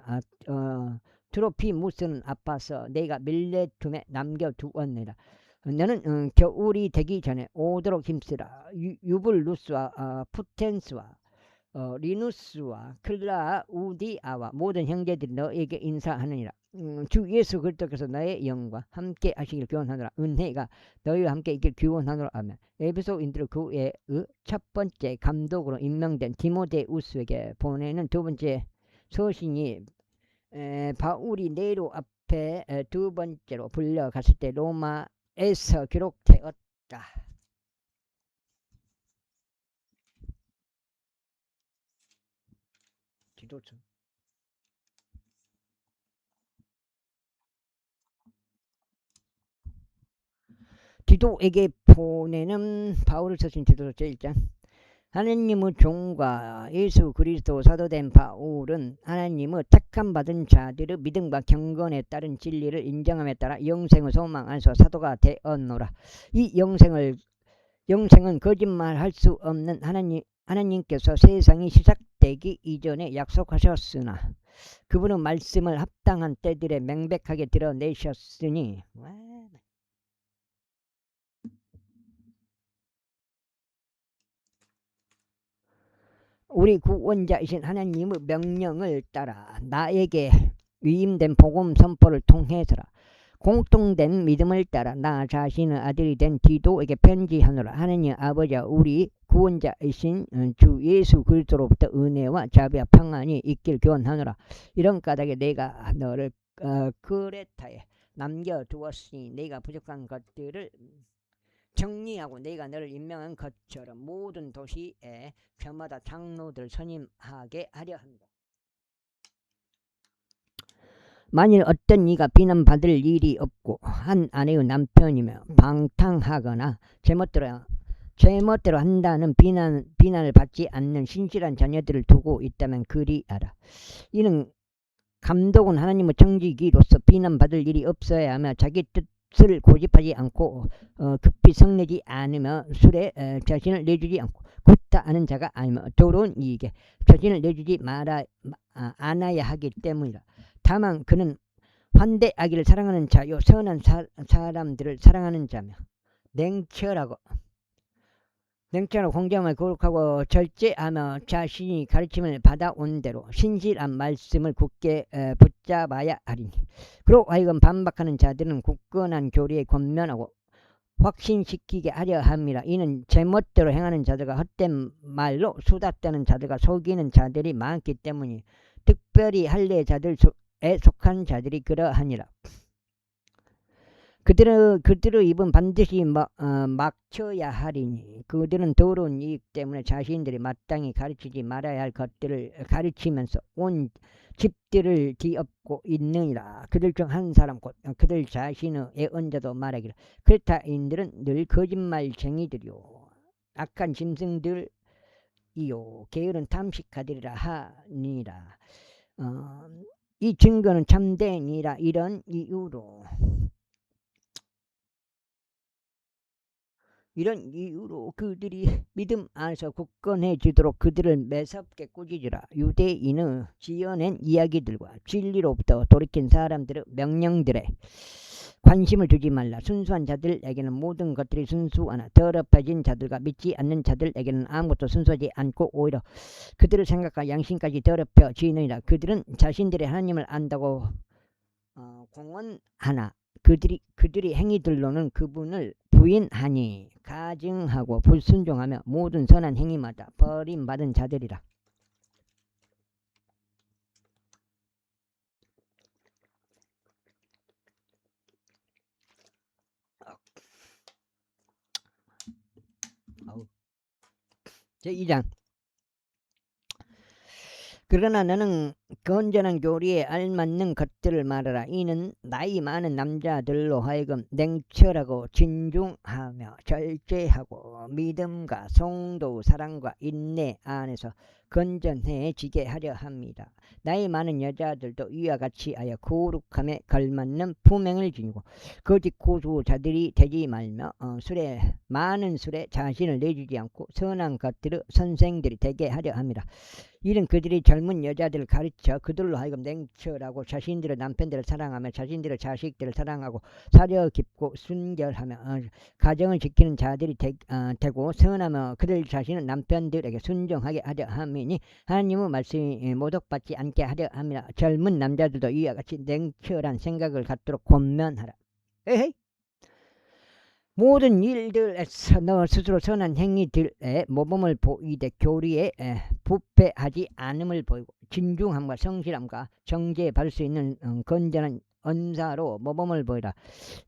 [SPEAKER 1] 트로피무스는 아파서 내가 밀레툼에 남겨두었느니라. 너는 겨울이 되기 전에 오도록 힘쓰라. 유블루스와 푸텐스와 리누스와 클라우디아와 모든 형제들이 너에게 인사하느니라. 주 예수 그리스도께서 너의 영과 함께 하시길 기원하노라. 은혜가 너희와 함께 있길 기원하노라. 아멘. 에베소인들을 교회의 첫 번째 감독으로 임명된 디모데우스에게 보내는 두 번째 서신이 바울이 네로 앞에 두 번째로 불려갔을 때 로마에서 기록되었다. 기도처. 디도에게 보내는 바울을 서신 디도서 제1장. 하나님의 종과 예수 그리스도 사도된 바울은 하나님의 택함 받은 자들의 믿음과 경건에 따른 진리를 인정함에 따라 영생의 소망 안에서 사도가 되었노라. 이 영생은 거짓말할 수 없는 하나님께서 세상이 시작되기 이전에 약속하셨으나 그분의 말씀을 합당한 때들에 명백하게 드러내셨으니 우리 구원자이신 하나님의 명령을 따라 나에게 위임된 복음 선포를 통해서라. 공통된 믿음을 따라 나 자신의 아들이 된 디도에게 편지하노라. 하느님 아버지와 우리 구원자이신 주 예수 그리스도로부터 은혜와 자비와 평안이 있길 교훈하노라. 이런 까닭에 내가 너를 그레타에 남겨두었으니 내가 부족한 것들을 정리하고 내가 너를 임명한 것처럼 모든 도시에 저마다 장로들 선임하게 하려 한다. 만일 어떤 이가 비난받을 일이 없고 한 아내의 남편이며 방탕하거나 제멋대로 한다는 비난을 받지 않는 신실한 자녀들을 두고 있다면 그리하라. 이는 감독은 하나님의 청지기로서 비난받을 일이 없어야 하며 자기 뜻을 고집하지 않고 급히 성내지 않으며 술에 자신을 내주지 않고 굳다 하는 자가 아니며 더러운 이에게 자신을 내주지 않아야 하기 때문이라. 다만 그는 환대하기를 사랑하는 자요 선한 사람들을 사랑하는 자며 냉철하고 공정을 거룩하고 절제하며 자신이 가르침을 받아온 대로 신실한 말씀을 굳게 붙잡아야 하리니 그로 하여금 반박하는 자들은 굳건한 교리에 권면하고 확신시키게 하려 함이라. 이는 제멋대로 행하는 자들과 헛된 말로 수다 떠는 자들과 속이는 자들이 많기 때문이 특별히 할례자들에 속한 자들이 그러하니라. 그들의 입은 반드시 막혀야 하리니 그들은 더러운 이익 때문에 자신들이 마땅히 가르치지 말아야 할 것들을 가르치면서 온 집들을 뒤엎고 있느니라. 그들 중 한 사람 곧 그들 자신의 예언자도 말하기를 크레타인들은 늘 거짓말쟁이들이요 악한 짐승들이요 게으른 탐식가들이라 하니라. 이 증거는 참되니라. 이런 이유로 그들이 믿음 안에서 굳건해지도록 그들을 매섭게 꾸짖으라. 유대인의 지어낸 이야기들과 진리로부터 돌이킨 사람들의 명령들에 관심을 두지 말라. 순수한 자들에게는 모든 것들이 순수하나 더럽혀진 자들과 믿지 않는 자들에게는 아무것도 순수하지 않고 오히려 그들의 생각과 양심까지 더럽혀지느니라. 그들은 자신들이 하나님을 안다고 공언하나 그들이 행위들로는 그분을 부인하니 가증하고 불순종하며 모든 선한 행위마다 버림받은 자들이라. 제2장 그러나 너는 건전한 교리에 알맞는 것들을 말하라. 이는 나이 많은 남자들로 하여금 냉철하고 진중하며 절제하고 믿음과 성도 사랑과 인내 안에서 건전해지게 하려 합니다. 나이 많은 여자들도 이와 같이 하여 거룩함에 걸맞는 품행을 지니고 거짓 고수자들이 되지 말며 많은 술에 자신을 내주지 않고 선한 것들의 선생들이 되게 하려 합니다. 이는 그들이 젊은 여자들을 가르쳐 그들로 하여금 냉철하고 자신들의 남편들을 사랑하며 자신들의 자식들을 사랑하고 사려 깊고 순결하며 가정을 지키는 자들이 되고 선하며 그들 자신은 남편들에게 순종하게 하려 함이니 하나님의 말씀이 모독받지 않게 하려 함이라. 젊은 남자들도 이와 같이 냉철한 생각을 갖도록 권면하라. 에헤이. 모든 일들에서 너 스스로 선한 행위들에 모범을 보이되 교리에 부패하지 않음을 보이고 진중함과 성실함과 정죄에 받을 수 있는 건전한 언사로 모범을 보이라.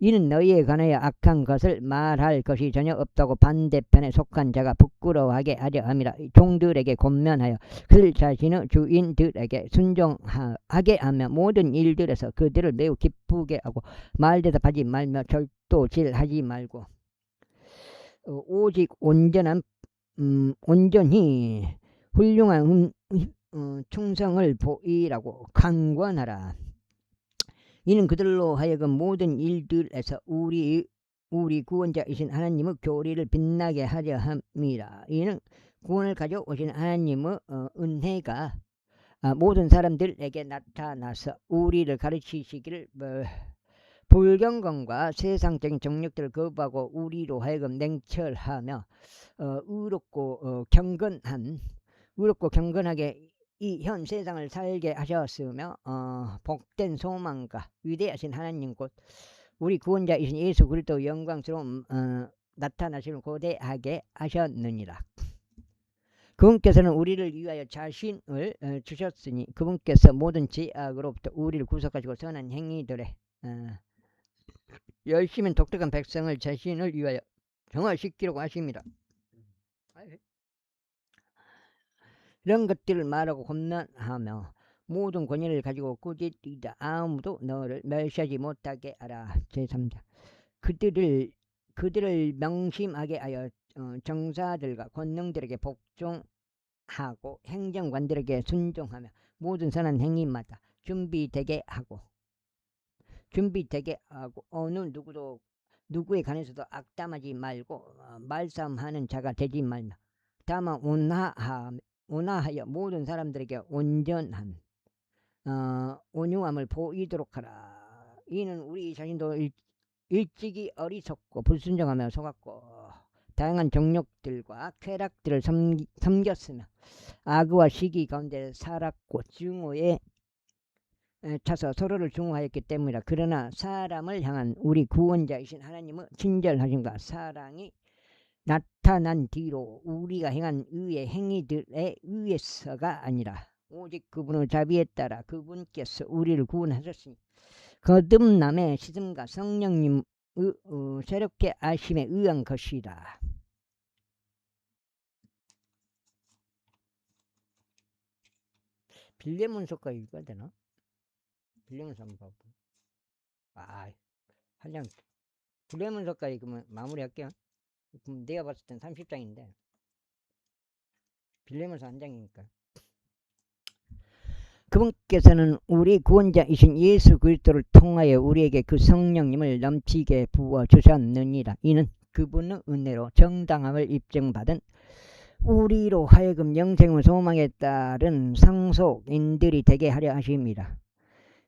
[SPEAKER 1] 이는 너희에 관하여 악한 것을 말할 것이 전혀 없다고 반대편에 속한 자가 부끄러워하게 하려 함이라. 종들에게 권면하여 그들 자신의 주인들에게 순종하게 하며 모든 일들에서 그들을 매우 기쁘게 하고 말대답하지 말며 절도질하지 말고 오직 온전히 훌륭한 충성을 보이라고 강권하라. 이는 그들로 하여금 모든 일들에서 우리 구원자이신 하나님의 교리를 빛나게 하려 함이라. 이는 구원을 가져오신 하나님의 은혜가 모든 사람들에게 나타나서 우리를 가르치시기를 불경건과 세상적인 정력들을 거부하고 우리로 하여금 냉철하며 의롭고 경건하게 이 현 세상을 살게 하셨으며 복된 소망과 위대하신 하나님 곧 우리 구원자이신 예수 그리스도 영광스러운 나타나시는 고대하게 하셨느니라. 그분께서는 우리를 위하여 자신을 주셨으니 그분께서 모든 죄악으로부터 우리를 구속하시고 선한 행위들에 열심히 독특한 백성을 자신을 위하여 정화시키려고 하십니다. 이런 것들을 말하고 험난하며 모든 권위를 가지고 꾸짖이다. 아무도 너를 멸시하지 못하게 하라. 제3자. 그들을 명심하게 하여 정사들과 권능들에게 복종하고 행정관들에게 순종하며 모든 선한 행위마다 준비되게 하고 어느 누구도 누구에 관해서도 악담하지 말고 말싸움하는 자가 되지 말며 다만 온화하여 모든 사람들에게 온전한 온유함을 보이도록 하라. 이는 우리 자신도 일찍이 어리석고 불순종하며 속았고 다양한 정욕들과 쾌락들을 섬겼으며 악의와 시기 가운데 살았고 증오에 차서 서로를 증오하였기 때문이라. 그러나 사람을 향한 우리 구원자이신 하나님의 친절하심과 사랑이 나타난 뒤로 우리가 행한 의의 행위들에 의해서가 아니라 오직 그분의 자비에 따라 그분께서 우리를 구원하셨으니 거듭남의 시즘과 성령님의 새롭게 아심에 의한 것이라. 빌레몬서가 읽어야 되나? 빌레몬서 한번 봐봐. 한장 빌레몬서까지 그러면 마무리할게요. 그럼 내가 봤을 땐 30장인데 빌레몬서 한 장이니까. 그분께서는 우리 구원자이신 예수 그리스도를 통하여 우리에게 그 성령님을 넘치게 부어주셨느니라. 이는 그분의 은혜로 정당함을 입증받은 우리로 하여금 영생의 소망에 따른 상속인들이 되게 하려 하십니다.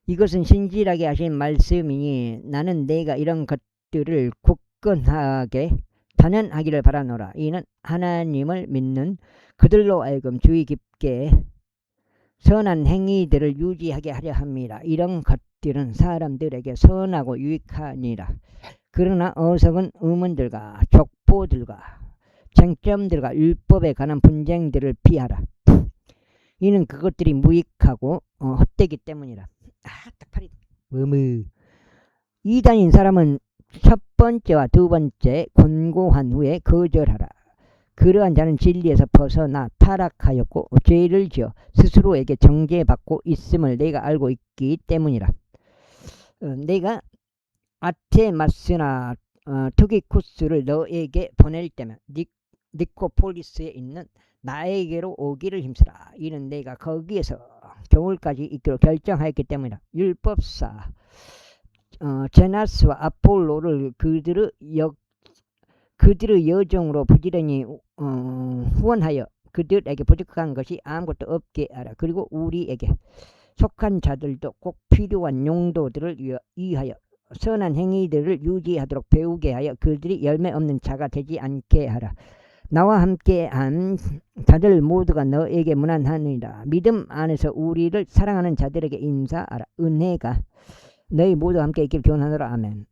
[SPEAKER 1] 이것은 신실하게 하신 말씀이니 나는 내가 이런 것들을 굳건하게 단연하기를 바라노라. 이는 하나님을 믿는 그들로 하여금 주의 깊게 선한 행위들을 유지하게 하려 합니다. 이런 것들은 사람들에게 선하고 유익하니라. 그러나 어석은 의문들과 족보들과 쟁점들과 율법에 관한 분쟁들을 피하라. 이는 그것들이 무익하고 헛되기 때문이라. 딱팔이 이단인 사람은 첫 번째와 두 번째 권고한 후에 거절하라. 그러한 자는 진리에서 벗어나 타락하였고 죄를 지어 스스로에게 정죄받고 있음을 내가 알고 있기 때문이라. 내가 아테마스나 투기쿠스를 너에게 보낼 때면 니코폴리스에 있는 나에게로 오기를 힘쓰라. 이는 내가 거기에서 겨울까지 있기로 결정하였기 때문이라. 율법사 제나스와 아폴로를 그들의 여정으로 부지런히 후원하여 그들에게 부족한 것이 아무것도 없게 하라. 그리고 우리에게 속한 자들도 꼭 필요한 용도들을 위하여 선한 행위들을 유지하도록 배우게 하여 그들이 열매 없는 자가 되지 않게 하라. 나와 함께한 자들 모두가 너에게 문안하느니라. 믿음 안에서 우리를 사랑하는 자들에게 인사하라. 은혜가 너희 모두와 함께 있기를 기원하노라. 아멘.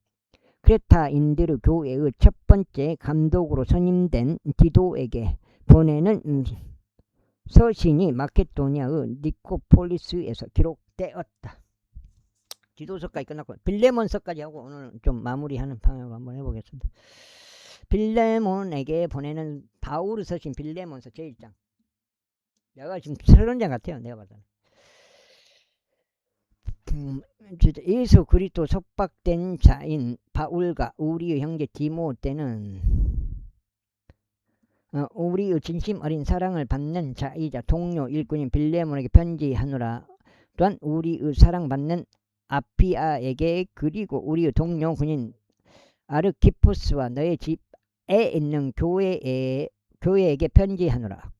[SPEAKER 1] 크레타인들의 교회의 첫 번째 감독으로 선임된 디도에게 보내는 서신이 마케도니아의 니코폴리스에서 기록되었다. 디도서까지 끝났고 빌레몬서까지 하고 오늘 좀 마무리하는 방향으로 한번 해보겠습니다. 빌레몬에게 보내는 바울의 서신 빌레몬서 제1장. 내가 지금 30장 같아요. 내가 봐도. 예수 그리스도 속박된 자인 바울과 우리의 형제 디모데는 우리의 진심 어린 사랑을 받는 자이자 동료 일꾼인 빌레몬에게 편지하노라. 또한 우리의 사랑받는 아피아에게 그리고 우리의 동료 군인 아르키푸스와 너의 집에 있는 교회에게 편지하노라.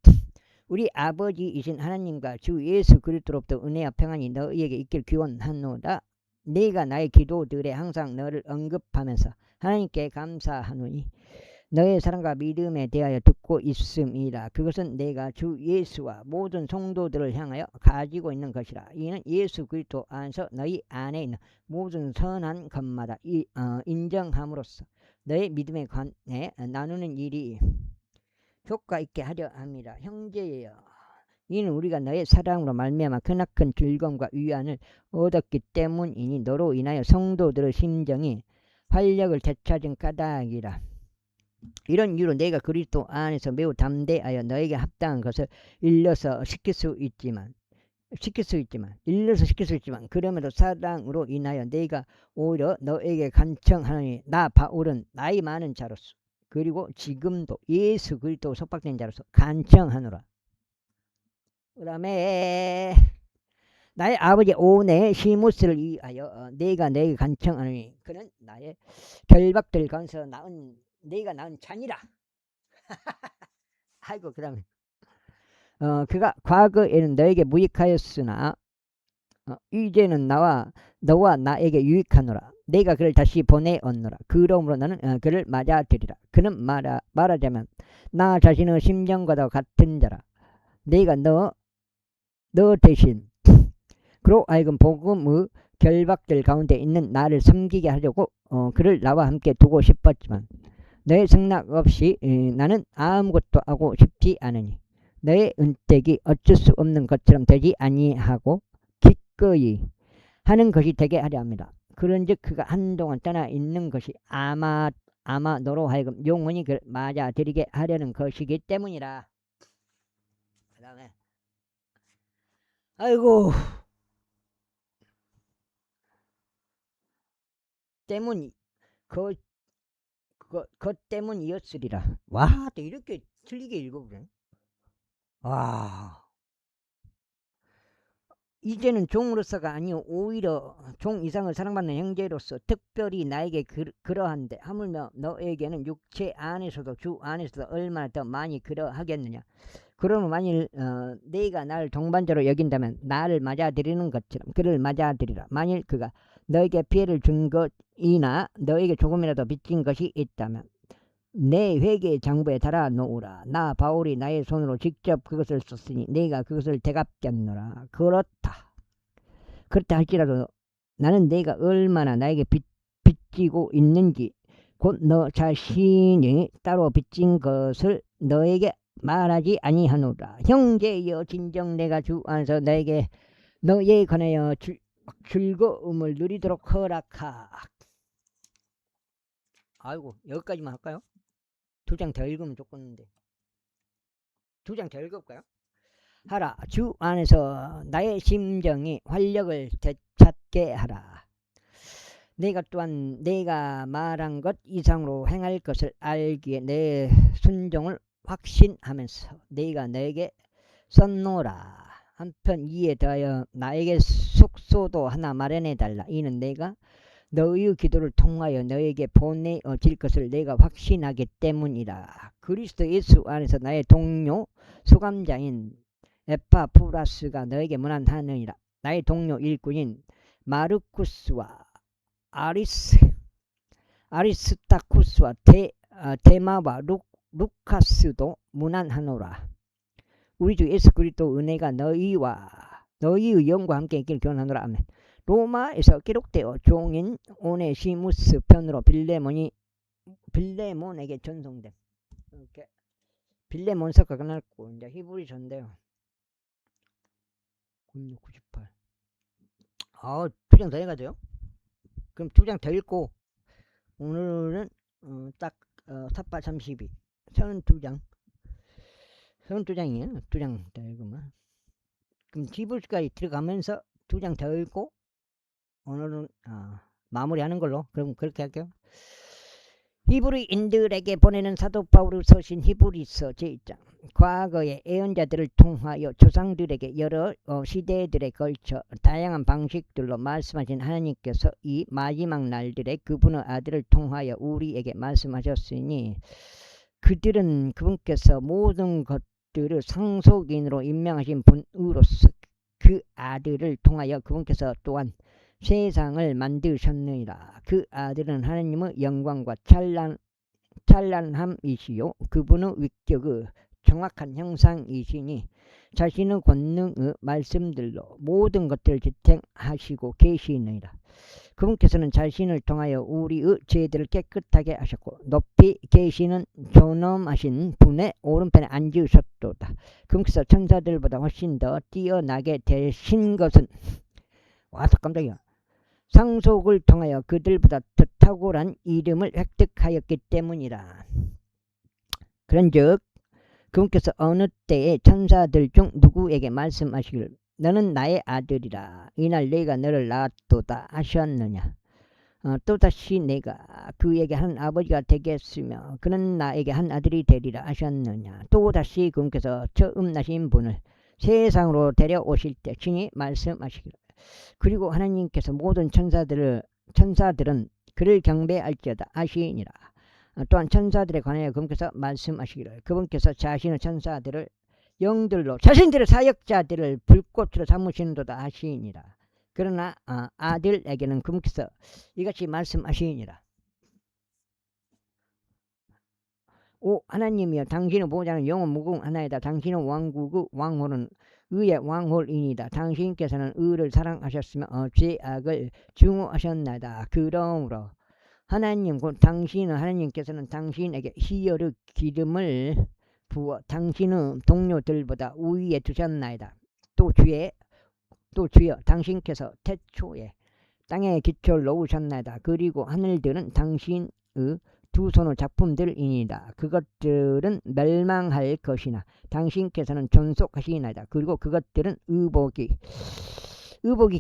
[SPEAKER 1] 우리 아버지이신 하나님과 주 예수 그리스도로부터 은혜와 평안이 너희에게 있길 기원하노라. 내가 나의 기도들에 항상 너를 언급하면서 하나님께 감사하노니 너의 사랑과 믿음에 대하여 듣고 있음이라. 그것은 내가 주 예수와 모든 성도들을 향하여 가지고 있는 것이라. 이는 예수 그리스도 안에서 너희 안에 있는 모든 선한 것마다 인정함으로써 너의 믿음에 관해 나누는 일이 효과 있게 하려 합니다. 형제여, 이는 우리가 너의 사랑으로 말미암아 크나큰 즐거움과 위안을 얻었기 때문이니 너로 인하여 성도들의 심정이 활력을 되찾은 까닭이라. 이런 이유로 내가 그리스도 안에서 매우 담대하여 너에게 합당한 것을 일러서 시킬 수 있지만 그럼에도 사랑으로 인하여 내가 오히려 너에게 간청하노니 나 바울은 나이 많은 자로서 그리고 지금도 예수 그리스도 속박된 자로서 간청하노라. 그 다음에 나의 아버지 오네시무스를 위하여 내가 내게 간청하노니 그는 나의 결박들 가운데서 내가 낳은 자니라. 아이고, 그 다음에 그가 과거에는 너에게 무익하였으나 이제는 너와 나에게 유익하노라. 내가 그를 다시 보내었노라. 그러므로 너는 그를 맞아들이라. 그는 말하자면 나 자신의 심정과도 같은 자라. 내가 너 대신 그로 하여금 복음의 결박들 가운데 있는 나를 섬기게 하려고 그를 나와 함께 두고 싶었지만 너의 승낙 없이 나는 아무것도 하고 싶지 않으니 너의 은택이 어쩔 수 없는 것처럼 되지 아니하고 기꺼이 하는 것이 되게 하려 합니다. 그런즉 그가 한동안 떠나 있는 것이 아마 너로 하여금 영원히 그를 맞아들이게 하려는 것이기 때문이라. 그 다음에 아이고, 때문이 그 때문이었으리라. 와, 또 이렇게 틀리게 읽어보네. 와, 이제는 종으로서가 아니요 오히려 종 이상을 사랑받는 형제로서 특별히 나에게 그러한데 하물며 너에게는 육체 안에서도 주 안에서도 얼마나 더 많이 그러하겠느냐. 그러면 만일 네가 나를 동반자로 여긴다면 나를 맞아들이는 것처럼 그를 맞아들이라. 만일 그가 너에게 피해를 준 것이나 너에게 조금이라도 빚진 것이 있다면 내 회개 장부에 달아 놓으라. 나 바울이 나의 손으로 직접 그것을 썼으니 내가 그것을 대갚겠노라. 그렇다 할지라도 나는 내가 얼마나 나에게 빚지고 있는지 곧 너 자신이 따로 빚진 것을 너에게 말하지 아니하노라. 형제여, 진정 내가 주 안에서 너에게 너에 관하여 즐거움을 누리도록 허락하. 아이고, 여기까지만 할까요? 2장 더 읽으면 좋겠는데 2장 더 읽을까요? 하라. 주 안에서 나의 심정이 활력을 되찾게 하라. 내가 또한 내가 말한 것 이상으로 행할 것을 알기에 내 순종을 확신하면서 내가 너에게 썼노라. 한편 이에 더하여 나에게 숙소도 하나 마련해달라. 이는 내가 너의 기도를 통하여 너에게 보내어질 것을 내가 확신하기 때문이라. 그리스도 예수 안에서 나의 동료 수감자인 에파프라스가 너에게 문안하느니라. 나의 동료 일꾼인 마르쿠스와 아리스타쿠스와 데마와 루카스도 문안하노라. 우리 주 예수 그리스도 은혜가 너희의 영과 함께 있기를 기원하노라. 아멘. 로마에서 기록되어 종인 오네시무스 편으로 빌레몬에게 전송됨. 이렇게 빌레몬서가 끝났고 이제 히브리서인데요. 9698. 2장 더 해가지고요. 그럼 2장 더 읽고 오늘은 딱 삿바 32 32장이에요. 2장 더 읽으면 그럼 히브리서까지 들어가면서 2장 더 읽고 오늘은 마무리하는 걸로 그럼 그렇게 할게요. 히브리인들에게 보내는 사도 바울의 서신 히브리서 제1장. 과거의 예언자들을 통하여 조상들에게 여러 시대들에 걸쳐 다양한 방식들로 말씀하신 하나님께서 이 마지막 날들에 그분의 아들을 통하여 우리에게 말씀하셨으니 그들은 그분께서 모든 것들을 상속인으로 임명하신 분으로서 그 아들을 통하여 그분께서 또한 세상을 만드셨느니라. 그 아들은 하나님의 영광과 찬란함이시요 그분의 위격의 정확한 형상이시니 자신의 권능의 말씀들로 모든 것들을 지탱하시고 계시느니라. 그분께서는 자신을 통하여 우리의 죄들을 깨끗하게 하셨고 높이 계시는 존엄하신 분의 오른편에 앉으셨도다. 그분께서 천사들보다 훨씬 더 뛰어나게 되신 것은 와서 깜짝이야. 상속을 통하여 그들보다 더 탁월한 이름을 획득하였기 때문이라. 그런즉 그분께서 어느 때에 천사들 중 누구에게 말씀하시기를 너는 나의 아들이라 이날 내가 너를 낳았도다 하셨느냐. 또다시 내가 그에게 한 아버지가 되겠으며 그는 나에게 한 아들이 되리라 하셨느냐. 또다시 그분께서 처음 나신 분을 세상으로 데려오실 때 친히 말씀하시기를 그리고 하나님께서 모든 천사들은 그를 경배할지어다 하시니라. 또한 천사들에 관하여 그분께서 말씀하시기를 그분께서 자신의 천사들을 영들로 자신들의 사역자들을 불꽃으로 삼으시는도다 하시니라. 그러나 아들에게는 그분께서 이같이 말씀하시니라. 오 하나님이여 당신의 보좌는 영원 무궁하나이다. 당신의 왕국의 왕홀은 의의 왕홀이니이다. 당신께서는 의를 사랑하셨으며 죄악을 증오하셨나이다. 그러므로 하나님께서는 당신에게 희열의 기름을 부어 당신의 동료들보다 우위에 두셨나이다. 또 주여 당신께서 태초에 땅에 기초를 놓으셨나이다. 그리고 하늘들은 당신의 두 손의 작품들이니이다. 그것들은 멸망할 것이나 당신께서는 존속하시나이다. 그리고 그것들은 의복이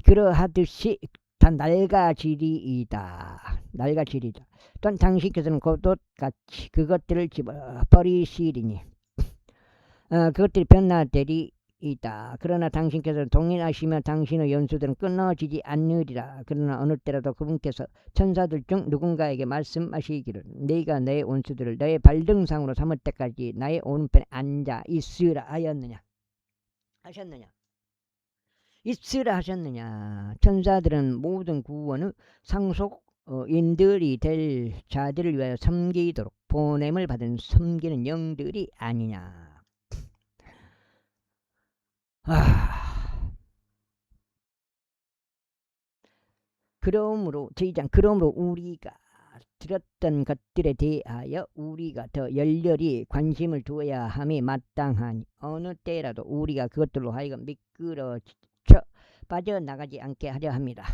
[SPEAKER 1] 그러하듯이 다 낡아지리이다. 또한 당신께서는 곧같이 그것들을 집어버리시리니 그것들이 변화되리이다. 그러나 당신께서는 동일하시며 당신의 연수들은 끊어지지 않으리라. 그러나 어느 때라도 그분께서 천사들 중 누군가에게 말씀하시기를 네가 내 원수들을 너의 발등상으로 삼을 때까지 나의 오른편에 앉아 있으라 하셨느냐. 천사들은 모든 구원의 상속인들이 될 자들을 위하여 섬기도록 보냄을 받은 섬기는 영들이 아니냐. 그러므로 우리가 들었던 것들에 대하여 우리가 더 열렬히 관심을 두어야 함이 마땅하니 어느 때라도 우리가 그것들로 하여금 미끄러져 빠져나가지 않게 하려 합니다.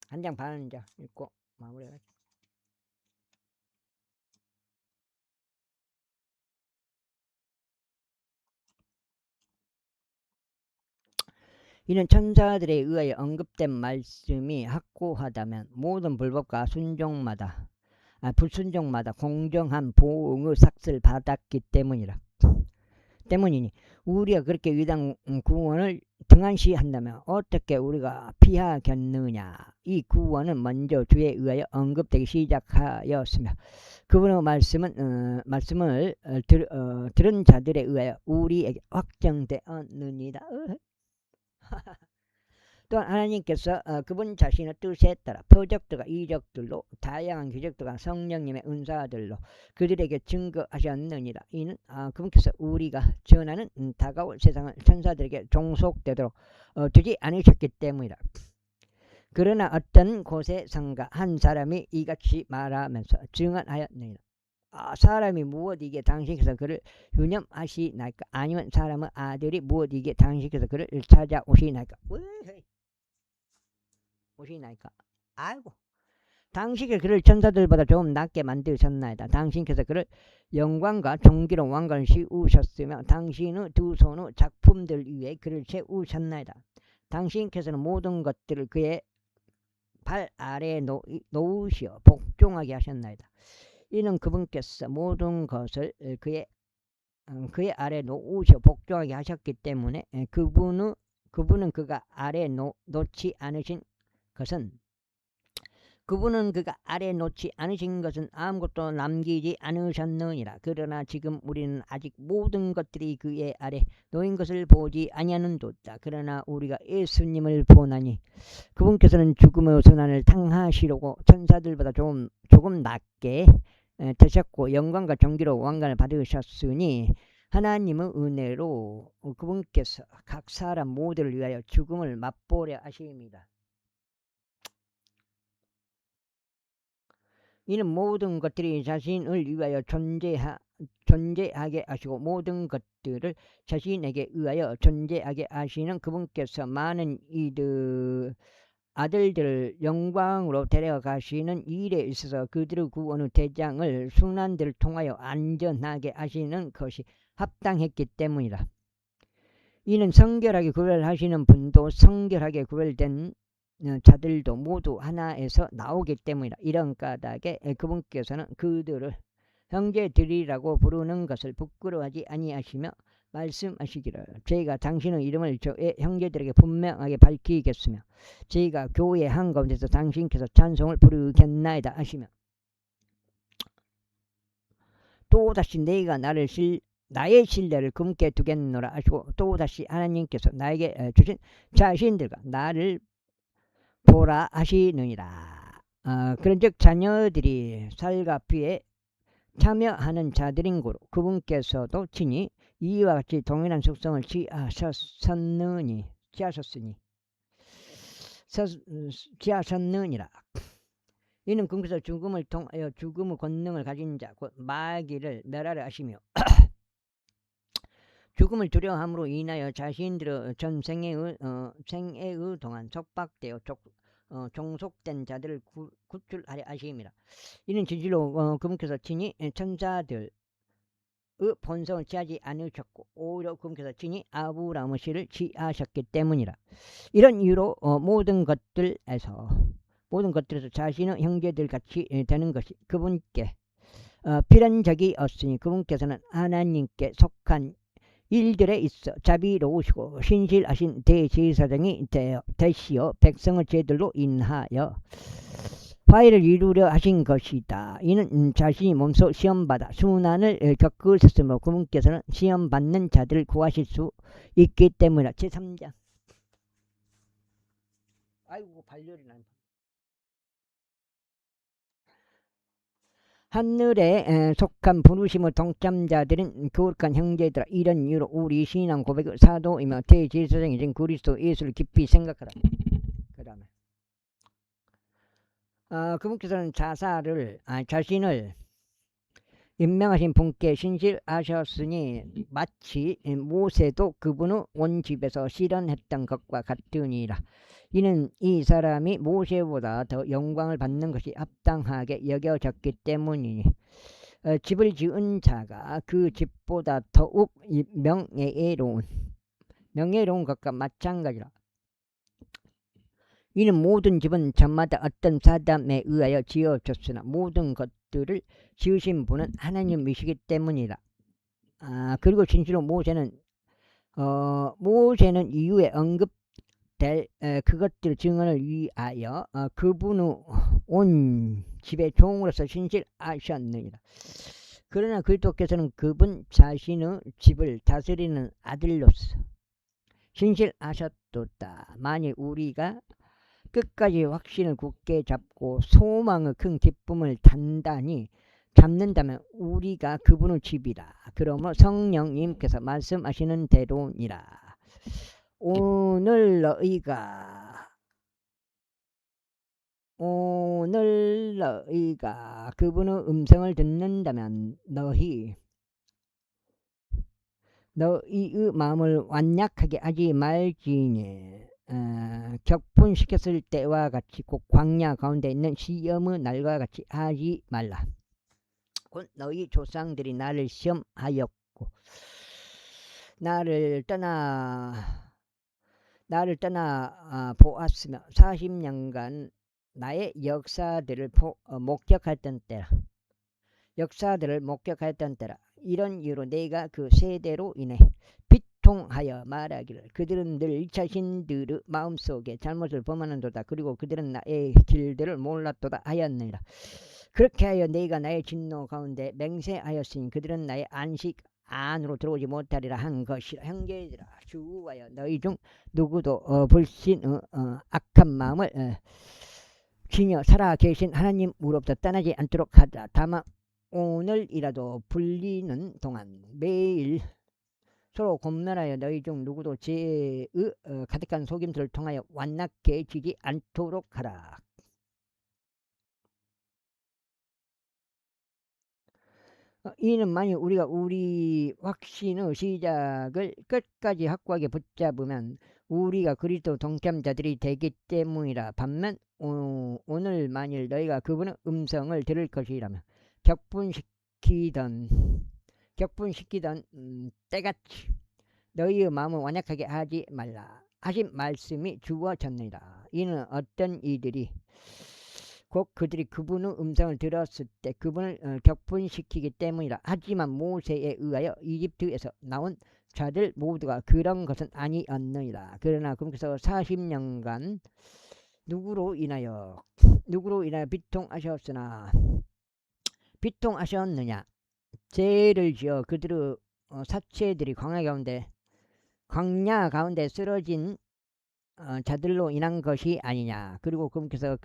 [SPEAKER 1] 한 장 반은 이제 읽고 마무리하겠습니다. 이는 천사들에 의하여 언급된 말씀이 확고하다면 모든 불법과 불순종마다 공정한 보응의 삭슬을 받았기 때문이니 우리가 그렇게 위대한 구원을 등한시한다면 어떻게 우리가 피하겠느냐. 이 구원은 먼저 주에 의하여 언급되기 시작하였으며 그분의 말씀을 들은 자들에 의하여 우리에게 확정되었느니라. 또한 하나님께서 그분 자신의 뜻에 따라 표적들과 이적들로 다양한 기적들과 성령님의 은사들로 그들에게 증거하셨느니라. 이는 그분께서 우리가 전하는 다가올 세상을 천사들에게 종속되도록 두지 않으셨기 때문이다. 그러나 어떤 곳에선가 한 사람이 이같이 말하면서 증언하였느니라. 사람이 무엇이기에 당신께서 그를 유념하시나이까? 아니면 사람의 아들이 무엇이기에 당신께서 그를 찾아오시나이까? 아이고, 당신께서 그를 천사들보다 조금 낫게 만드셨나이다. 당신께서 그를 영광과 존귀로운 왕관을 씌우셨으며 당신의 두 손의 작품들 위에 그를 세우셨나이다. 당신께서는 모든 것들을 그의 발 아래에 놓으시어 복종하게 하셨나이다. 이는 그분께서 모든 것을 그의 아래 놓으시어 복종하게 하셨기 때문에 그분은 그가 아래 놓지 않으신 것은 아무것도 남기지 않으셨느니라. 그러나 지금 우리는 아직 모든 것들이 그의 아래 놓인 것을 보지 아니하는도다. 그러나 우리가 예수님을 보나니 그분께서는 죽음의 선한을 당하시려고 천사들보다 조금 낮게 되셨고 영광과 존귀로 왕관을 받으셨으니 하나님의 은혜로 그분께서 각 사람 모두를 위하여 죽음을 맛보려 하십니다. 이는 모든 것들이 자신을 위하여 존재하게 하시고 모든 것들을 자신에게 의하여 존재하게 하시는 그분께서 많은 아들들을 영광으로 데려가시는 일에 있어서 그들의 구원의 대장을 순환들을 통하여 안전하게 하시는 것이 합당했기 때문이다. 이는 성결하게 구별하시는 분도 성결하게 구별된 자들도 모두 하나에서 나오기 때문이다. 이런 까닭에 그분께서는 그들을 형제들이라고 부르는 것을 부끄러워하지 아니하시며 말씀하시기를 저희가 당신의 이름을 저의 형제들에게 분명하게 밝히겠으며 저희가 교회 한가운데서 당신께서 찬송을 부르겠나이다 하시며 또다시 내가 나의 신뢰를 그분께 두겠노라 하시고 또다시 하나님께서 나에게 주신 자신들과 나를 보라 하시느니라. 그런즉 자녀들이 살갑기에 참여하는 자들인 고로 그분께서도 친히 이와 같이 동일한 숙성을 취하셨느니라. 이는 그분께서 죽음을 통하여 죽음의 권능을 가진 자 곧 마귀를 멸하려 하시며 죽음을 두려워함으로 인하여 자신들의 전 생애의 동안 속박되어 종속된 자들을 구출하려 하심이라. 이는 진실로 그분께서 친히 천사들의 본성을 취하지 않으셨고 오히려 그분께서 친히 아브라함의 씨를 취하셨기 때문이라. 이런 이유로 모든 것들에서 자신의 형제들 같이 되는 것이 그분께 필연적이 없으니 그분께서는 하나님께 속한 일들에 있어 자비로우시고 신실하신 대제사장이 되시어 백성의 죄들로 인하여 화해를 이루려 하신 것이다. 이는 자신이 몸소 시험받아 순환을 겪으셨으므로 그분께서는 시험받는 자들을 구하실 수 있기 때문이다. 제3장. 아이고 발열이 난. 하늘에 속한 부르심의 동참자들은 거룩한 형제들아 이런 이유로 우리 신앙 고백을 사도이며 대제사장이신 그리스도 예수를 깊이 생각하라. 그 다음에 그분께서는 자신을 임명하신 분께 신실하셨으니 마치 모세도 그분의 온 집에서 실현했던 것과 같으니라. 이는 이 사람이 모세보다 더 영광을 받는 것이 합당하게 여겨졌기 때문이니 집을 지은 자가 그 집보다 더욱 명예로운 것과 마찬가지라. 이는 모든 집은 저마다 어떤 사람에 의하여 지어졌으나 모든 것들을 지으신 분은 하나님이시기 때문이라. 그리고 진실로 모세는 이후에 언급될 그것들 증언을 위하여 그분의 온 집의 종으로서 신실하셨느니라. 그러나 그리스도께서는 그분 자신의 집을 다스리는 아들로서 신실하셨도다. 만일 우리가 끝까지 확신을 굳게 잡고 소망의 큰 기쁨을 단단히 잡는다면 우리가 그분의 집이라. 그러므로 성령님께서 말씀하시는 대로니라. 오늘 너희가 그분의 음성을 듣는다면 너희의 마음을 완약하게 하지 말지니 격분시켰을 때와 같이 곧 광야 가운데 있는 시험의 날과 같이 하지 말라. 곧 너희 조상들이 나를 시험하였고 나를 떠나 보았으며 40년간 나의 역사들을 목격했던 때라. 이런 이유로 내가 그 세대로 인해 비통하여 말하기를 그들은 늘 자신들의 마음속에 잘못을 범하는도다. 그리고 그들은 나의 길들을 몰랐도다 하였느니라. 그렇게 하여 내가 나의 진노 가운데 맹세하였으니 그들은 나의 안식 안으로 들어오지 못하리라 한 것이라. 형제들아 주와여 너희 중 누구도 불신의 악한 마음을 지녀 살아 계신 하나님으로부터 떠나지 않도록 하자. 다만 오늘이라도 불리는 동안 매일 서로 공멸하여 너희 중 누구도 죄의 가득한 속임수를 통하여 완낙해 지지 않도록 하라. 이는 만일 우리가 우리 확신의 시작을 끝까지 확고하게 붙잡으면 우리가 그리스도 동참자들이 되기 때문이라. 반면 오늘 만일 너희가 그분의 음성을 들을 것이라면 격분시키던 때같이 너희의 마음을 완약하게 하지 말라 하신 말씀이 주어졌느니라. 이는 어떤 이들이 곧 그들이 그분의 음성을 들었을 때 그분을 격분시키기 때문이라. 하지만 모세에 의하여 이집트에서 나온 자들 모두가 그런 것은 아니었느니라. 그러나 그분께서 40년간 누구로 인하여 비통하셨느냐. 죄를 지어 그들의 사체들이 광야 가운데 쓰러진 자들로 인한 것이 아니냐. 그리고 그분께서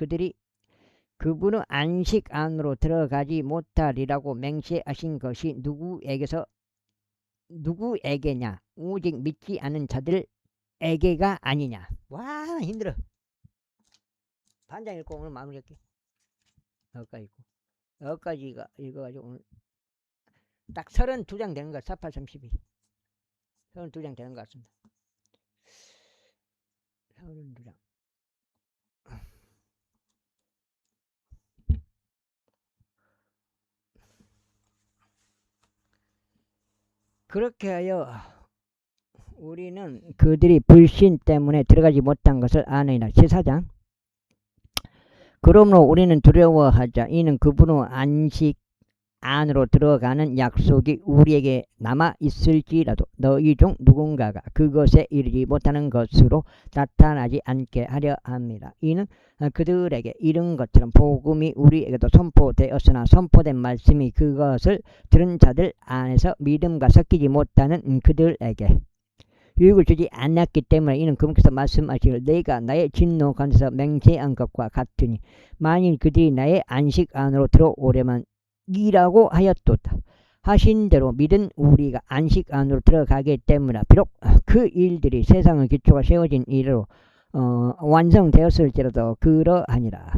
[SPEAKER 1] 그분의 안식 안으로 들어가지 못하리라고 맹세하신 것이 누구에게냐. 오직 믿지 않은 자들에게가 아니냐. 와, 힘들어. 반장 읽고 오늘 마무리할게. 여기까지가 읽어가지고 오늘 딱 32장 되는 거. 4832 32장 되는 것 같습니다. 32장. 그렇게 하여 우리는 그들이 불신 때문에 들어가지 못한 것을 아느니라. 14장. 그러므로 우리는 두려워하자. 이는 그분의 안식 안으로 들어가는 약속이 우리에게 남아 있을지라도 너희 중 누군가가 그것에 이르지 못하는 것으로 나타나지 않게 하려 합니다. 이는 그들에게 이른 것처럼 복음이 우리에게도 선포되었으나 선포된 말씀이 그것을 들은 자들 안에서 믿음과 섞이지 못하는 그들에게 유익을 주지 않았기 때문에 이는 그분께서 말씀하시기를 내가 나의 진노 가운데서 맹세한 것과 같으니 만일 그들이 나의 안식 안으로 들어오려면 이라고 하였도다 하신 대로 믿은 우리가 안식 안으로 들어가기 때문에 비록 그 일들이 세상의 기초가 세워진 이래로 완성되었을지라도 그러하니라.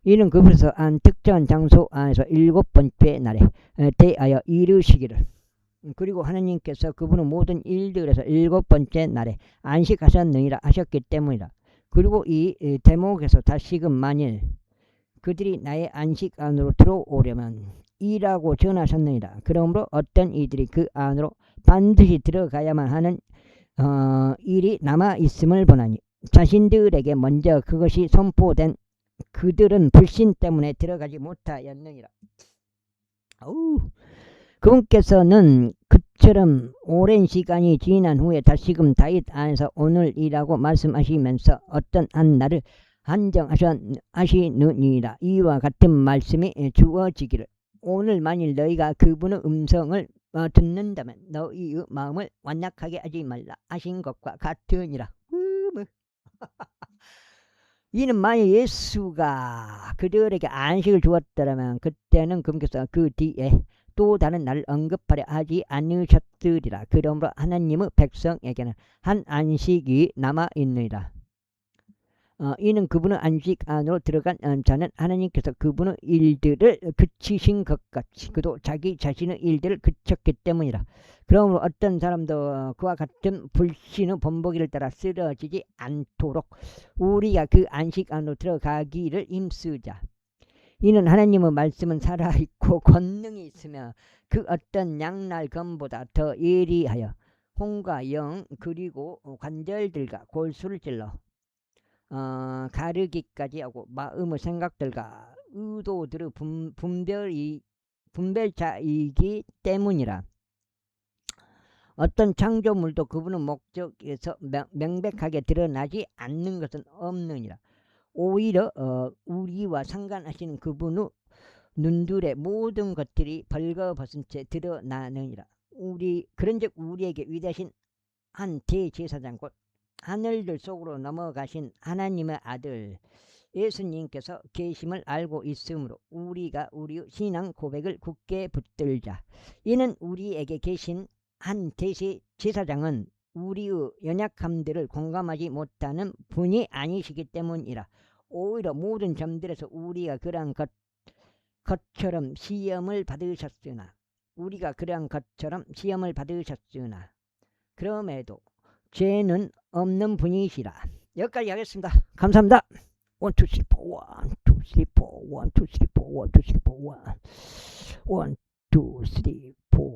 [SPEAKER 1] 이는 그분께서 한 특정한 장소 안에서 7번째 날에 대하여 이르시기를 그리고 하나님께서 그분의 모든 일들에서 7번째 날에 안식하셨느니라 하셨기 때문이라. 그리고 이 대목에서 다시금 만일 그들이 나의 안식 안으로 들어오려면 이라고 전하셨느니라. 그러므로 어떤 이들이 그 안으로 반드시 들어가야만 하는 일이 남아있음을 보나니 자신들에게 먼저 그것이 선포된 그들은 불신 때문에 들어가지 못하였느니라. 그분께서는 그처럼 오랜 시간이 지난 후에 다시금 다윗 안에서 오늘이라고 말씀하시면서 어떤 한 날을 한정하시느니라. 이와 같은 말씀이 주어지기를 오늘 만일 너희가 그분의 음성을 듣는다면 너희의 마음을 완약하게 하지 말라 하신 것과 같으니라. 이는 만일 예수가 그들에게 안식을 주었더라면 그때는 그분께서 그 뒤에 또 다른 날을 언급하려 하지 않으셨으리라. 그러므로 하나님의 백성에게는 한 안식이 남아있느니라. 이는 그분의 안식 안으로 들어간 자는 하나님께서 그분의 일들을 그치신 것 같이 그도 자기 자신의 일들을 그쳤기 때문이라. 그러므로 어떤 사람도 그와 같은 불신의 본보기를 따라 쓰러지지 않도록 우리가 그 안식 안으로 들어가기를 힘쓰자. 이는 하나님의 말씀은 살아있고 권능이 있으며 그 어떤 양날 검보다 더 예리하여 혼과 영 그리고 관절들과 골수를 찔러 가르기까지 하고 마음의 생각들과 의도들의 분별자이기 때문이라. 어떤 창조물도 그분의 목적에서 명백하게 드러나지 않는 것은 없느니라. 오히려 우리와 상관하시는 그분의 눈들의 모든 것들이 벌거벗은 채 드러나느니라. 그런즉 우리에게 위대하신 한 대제사장 곧 하늘들 속으로 넘어가신 하나님의 아들 예수님께서 계심을 알고 있으므로 우리가 우리의 신앙 고백을 굳게 붙들자. 이는 우리에게 계신 한 대세 제사장은 우리의 연약함들을 공감하지 못하는 분이 아니시기 때문이라. 오히려 모든 점들에서 우리가 그러한 것처럼 시험을 받으셨으나 그럼에도 죄는 없는 분이시라. 여기까지 하겠습니다. 감사합니다. 1, 2, 3, 4, 1, 2, 3, 4, 1, 2, 3, 4, 1, 2, 3, 4, 1, 2, 3, 4.